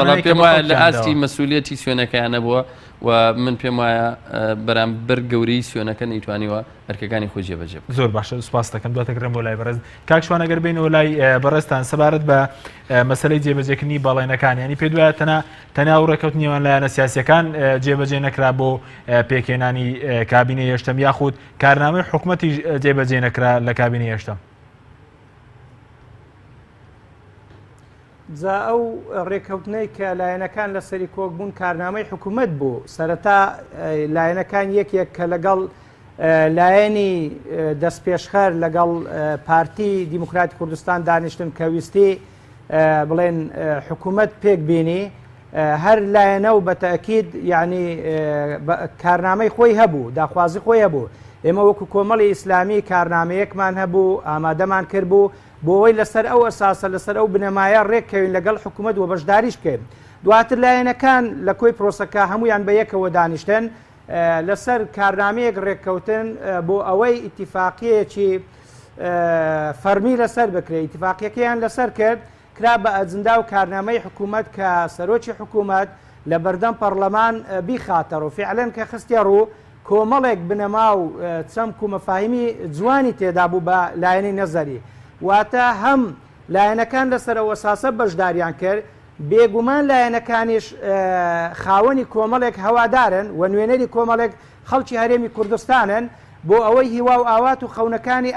بەڵام پێم وایە لە ئاستی مەسئولیەتی سوێنەکەیانە بووە و من پێم وایە بەرامبەر گەورەی سوێنەکە نەیتوانیوە ئەرکەکانی خۆی جێبەجێ بکات. زۆر باشە سوپاس دەکەم دواتەگرم بۆ لای بەڕێز کاکشوان ئەگەر بینەوە لای بەڕێزتان سەبارەت بە مەسەلەی جێبەجێکردنی باڵێنەکان ینی پێ دوایە تەنیا و ڕێکەوتنیوان لایەنە سیاسیەکان جێبەجێ نەکرا بۆ پێکێنانی کابینە هێشتم یاخود کارنامەی حکوومەتی جێبەجێ نەکرا لە کابینە هێشتم. جا ئەو ڕێکەوتنەی کە لایەنەکان لە سەری کۆک بوون کارنامەی حکوومەت بوو سەرەتا لایەنەکان یەکێک کە لەگەڵ لایەنی دەستپێشخەر لەگەڵ پارتی دیموکراتی کوردستان دانیشتن کە ویستی بڵێن حکوومەت پێک بینی هەر لایەنە و بەتەکید یعنی کارنامەی خۆی هەبوو داخوازی خۆی هەبوو ئێمە وەکو کۆمەڵی ئیسلامی کارنامەیەکمان هەبوو ئامادەمان کردبوو بۆەوەی لەسەر ئەو ئەساسە لەسەر ئەو بنەمایە ڕێککەوین لەگەڵ حکوومەت و بەشداریش بکەین دواتر لایەنەکان لە کۆی پرۆسەکە هەمویان بە یەکەوە دانیشتن لەسەر کارنامەیەک ڕێککەوتن بۆ ئەوەی ئیتیفاقیەکی فەرمی لەسەر بکرێت ئیتیفاقیەکەیان لەسەر کرد کرا بە ئەجندا و کارنامەی حکوومەت کە سەرۆکی حکوومەت لە بەردەم پەرلەمان بیخاتەڕ و فعلەن کە خستیە ڕوو کۆمەڵێک بنەما و چەمک و مەفاهیمی جوانی تێدا بوو بە لایەنی نەزەری واتە هەم لایەنەکان لەسەرەوە ساسە بەشداریان کرد بێگومان لایەنەکانیش خاوەنی کۆمەڵێک هەوادارن و نوێنەری کۆمەڵێک خەڵکی هەرێمی کوردستانن بۆ ئەوەی هیوا و ئاوات و خەونەکانی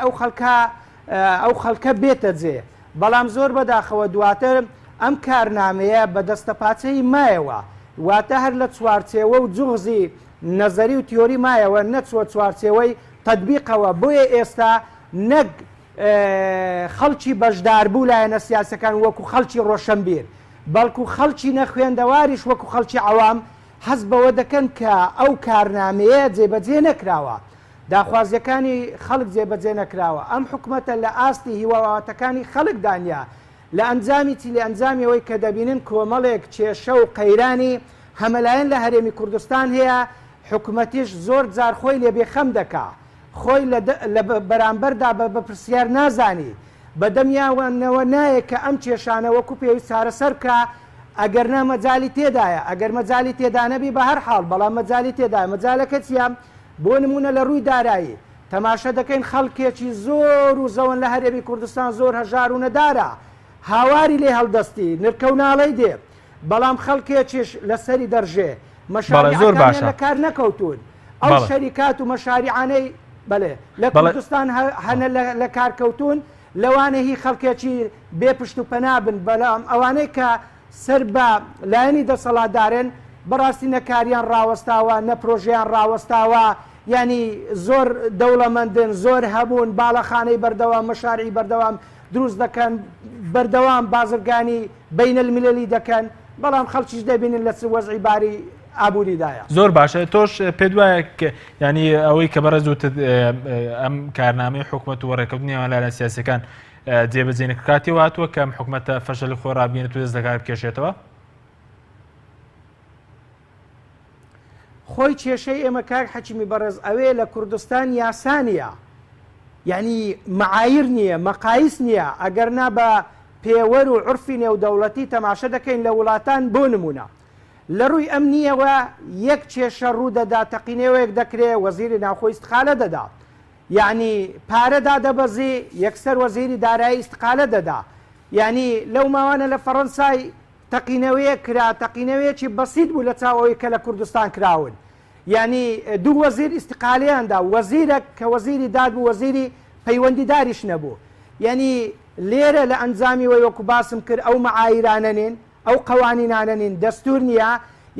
ئەو خەڵکە بێتە جێ بەڵام زۆر بەداخەوە دواتر ئەم کارنامەیە بە دەستەپاچەی مایەوە واتە هەر لە چوارچێوە و جوغزی نەزەری و تیۆری مایەوە نەچوە چوارچێوەی تەطبیقەوە بۆیە ئێستا نەک خەڵکی بەشدار بوو لایەنە سیاسەکان وەکو خەڵکی ڕۆشنبیر بەڵکو خەڵکی نەخوێندەواریش وەکو خەڵکی عەوام حەز بەوە دەکەن کە ئەو کارنامەیە جێبەجێ نەکراوە، داخوازیەکانی خەڵک جێبەجێ نەکراوە. ئەم حکوومەتە لە ئاستی هیواواتەکانی خەڵک دانیا لە ئەنجامی چی لە ئەنجامیەوەی کە دەبینن کۆمەڵێک کێشە و قەیرانی هەمەلایەن لە هەرێمی کوردستان هەیە، حکوومەتیش زۆر جار خۆی لێ بێخەم دەکا، خۆی لە بەرامبەردا بە پرسیار نازانی، بەدەمیاوانەوە نایە کە ئەم کێشانە وەکو پێویست چارەسەر کە ئەگەر نا مەجای تێدایە، ئەگەر مەجای تێدا نەبی بە هەر حاڵ، بەڵام مەجای تێدایە. مەجالەکە چیە؟ بۆ نمونە لە ڕووی دارایی تەماشە دەکەین خەڵکێکی زۆر و زەوەن لە هەرێمی کوردستان زۆر هەژار و نەدارە، هاواری لێ هەڵدەستی نرکەوناڵی دێ، بەڵام خەڵکێکیش لەسەری دەڕژێ مەشاریعەکان لە کار نەکەوتون. ئەو شەریکات و مەشاریعانەی بەڵێ لە کوردستان هەنە لە کارکەوتون، لەوانە هی خەڵکێکی بێپشت و پەنابن، بەڵام ئەوانەی کە سەر بە لایەنی دەسەڵاتدارن بەڕاستی نەکاریان ڕاوەستاوە، نە پرۆژیان ڕاوەستاوە، ینی زۆر دەوڵەمەندن، زۆر هەبوون، باڵەخانەی بەردەوام، مەشاریعی بەردەوام دروست دەکەن، بەردەوام بازرگانی بین المللی دەکەن، بەڵام خەڵکیش دەبینن لە وەزعی باری ئابووریدایە. زۆر باشە. تۆش پێ وایە ینی ئەوەی کە بەڕێز وتت ئەم کارنامەی حکوومەت و وەڕێکەوتنیەوە لایەنە سیاسیەکان جێبەجێ نەکاتیەوە هاتووە کەم حکوومەتە فەشەلی خۆی ڕابینێت و دەست لەکار بکێشێتەوە؟ خۆی کێشەی ئێمە کاک حەکیمی بەڕێز ئەوێ لە کوردستان یاسانیە، یعنی معایر نییە، مەقایس نییە. ئەگەر نا بە پێوەر و عرفی نێودەوڵەتی تەماشە دەکەین لە وڵاتان بۆ نمونە لە ڕووی ئەمنیەوە یەک کێشە ڕوو دەدا، تەقینەوەیەک دەکرێت وەزیری ناوخۆی استقالە دەدا، یعنی پارەدا دەبەزی، یەکسەر وەزیری دارایی استقالە دەدا. یعنی لەو ماوانە لە فەڕەنسای تەقینەوەیە کرا، تەقینەوەیەکی بەسیط بوو لە چاوەوەی کە لە کوردستان کراون. یعنی دوو وەزیر استقالیاندا، وەزیرێک کە وەزیری داد بوو، وەزیری پەیوەندیداریش نەبوو. یعنی لێرە لە ئەنجامیەوەی وەکو باسم کرد ئەو مەعایرانەنین، ئەو قەوانینانەنین، دەستور نییە،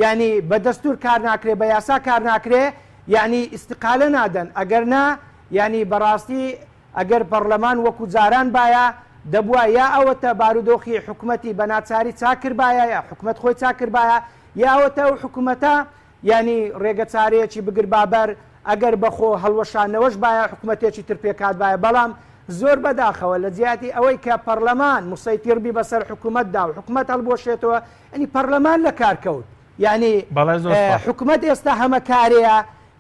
یعنی بە دەستور کار ناکرێ، بە یاسا کار ناکرێ، یعنی استقالە نادەن. ئەگەر نا یعنی بەڕاستی ئەگەر پەرلەمان وەکو جاران باە دەبووە یا ئەوەتە بارودۆخی حکوومەتی بە ناچاری چاکرد باە، یا حکوومەت خۆی چاکرد باە، یا ئەوەتە ئەو حکوومەتە ینی ڕێگە چارەیەکی بگر بابەر ئەگەر بەخۆ هەڵوەشانەوەش باە حکوومەتێکی تر پێکات باە. بەڵام زۆر بەداخەوە لە جیاتی ئەوەی کە پەرلەمان موسەیتیربی بەسەر حکوومەتدا و حکوومەت هەڵبۆشێتەوە، ئەنی پەرلەمان لە کارکەوت، یعنی حکوومەت ئێستا هەمەکارەیە،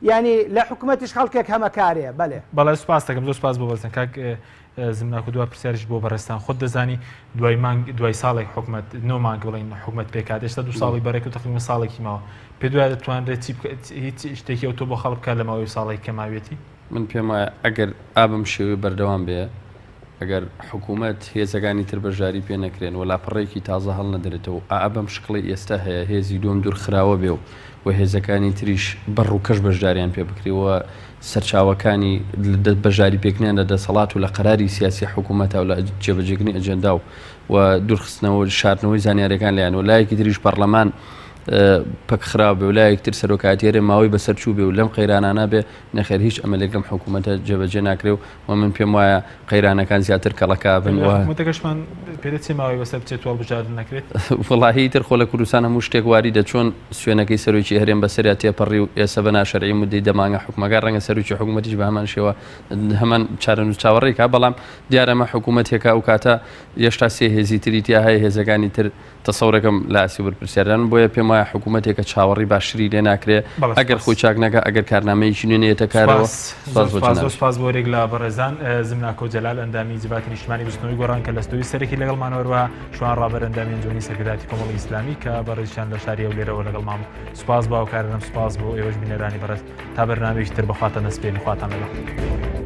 یعنی لە حکوومەتیش خەڵکێک هەمەکارەیە. بەڵێ بەڵێ سوپاس دەکەم، زۆر سوپاس بۆ بەستن کاک زمناکو دوای پرسیارش بۆ بەڕێستان. خۆت دەزانی دوای ساڵێک حکوومەت 9 مانگ بڵین حکوومەت پێکات، ئێستا 2 ساڵی بەرێک و تقریبا ساڵێکی ماوە، پێ دوای دەتوانرێت هیچ شتێکی ئەو تۆ بۆ خەڵک بکات لە ماوەی ساڵێک کە ماوێتی؟ من پێم وایە ئەگەر ئابم شێوەی بەردەوام بێ، ئەگەر حکوومەت هێزەکانی تر بەشداری پێ نەکرێن و لاپەڕێکی تازە هەڵ نەدرێتەوە، ئابم شقڵی ئێستا هەیە هێزی دوم دوور خراوە بێ و هێزەکانی تریش بەڕ و کەش بەشداریان پێ بکرێەوە، سەرچاوەکانی بەژاری پێکنیان لە دەسەڵات و لە قەراری سیاسی حکوومەتە و لە جێبەجێگرنی ئەجەندا و دوورخستنەوە شاردنەوەی زانیاریەکان لایەن و لایەکی تریش پەرلەمان پەکخراو بێ و لایەکتر سەرۆکاتیێرە ماوەی بەسەر چوو بێ و لەم قەیرانانە بێ نەخێر هیچ ئەمەلێک لەم حکوومەتە جێبەجێ ناکرێ و من پێم وایە قەیرانەکان زیاتر کەڵەکە بن. وتەکەشمان پێدە چێ ماوەی بەسەر بچێت توڵ بژاردن نەکرێت؟ وڵاهی تر خۆ لە کوردستان هەموو شتێک واری دەچۆن سوێنەکەی سەرۆکی هەرێم بەسەریا تێپەڕی و ئێستا بە ناشەرعی مدەی دەمانگە حکومەکە ڕەنگە سەرۆکی حکوومەتیش بە هەمان شێوە هەمان چارەنووس چاوەڕێکا، بەڵام دیارەمە حکوومەتێکە ئەو کاتە هێشتا سێ هێزی تریتیا هەیە، هێزەکانی تر تەسەوڕێکم لە ئاسی وەرپرسیاران، بۆیە پێم وایە حکوومەتێکە چاوەڕی باشتری لێ ناکرێ ئەگەر خۆی چاک نەکە، ئەگەر کارنامەیەکی نوێنێتە کارەوە. سپاس بۆ ڕێک لە بەڕێزان زمناکۆ جەلال ئەندامی جباتی نیشتمانی بستنەوەی گۆڕان کە لە ستۆری سەرەکی لەگەڵمانەوەروە شوان ڕابەر ئەندامی ئەنجومی سەرکرداتی کۆمەڵی ئیسلامی کە بەڕێزیان لە شاری ئەو لێرەوە لەگەڵ مام. سپاس باوکارانم، سپاس بۆ ئێوەش بینەرانی بەڕێز تا بەرنامەیەکی تر بەخواتە نەسپێن خواتان لەگەڵ.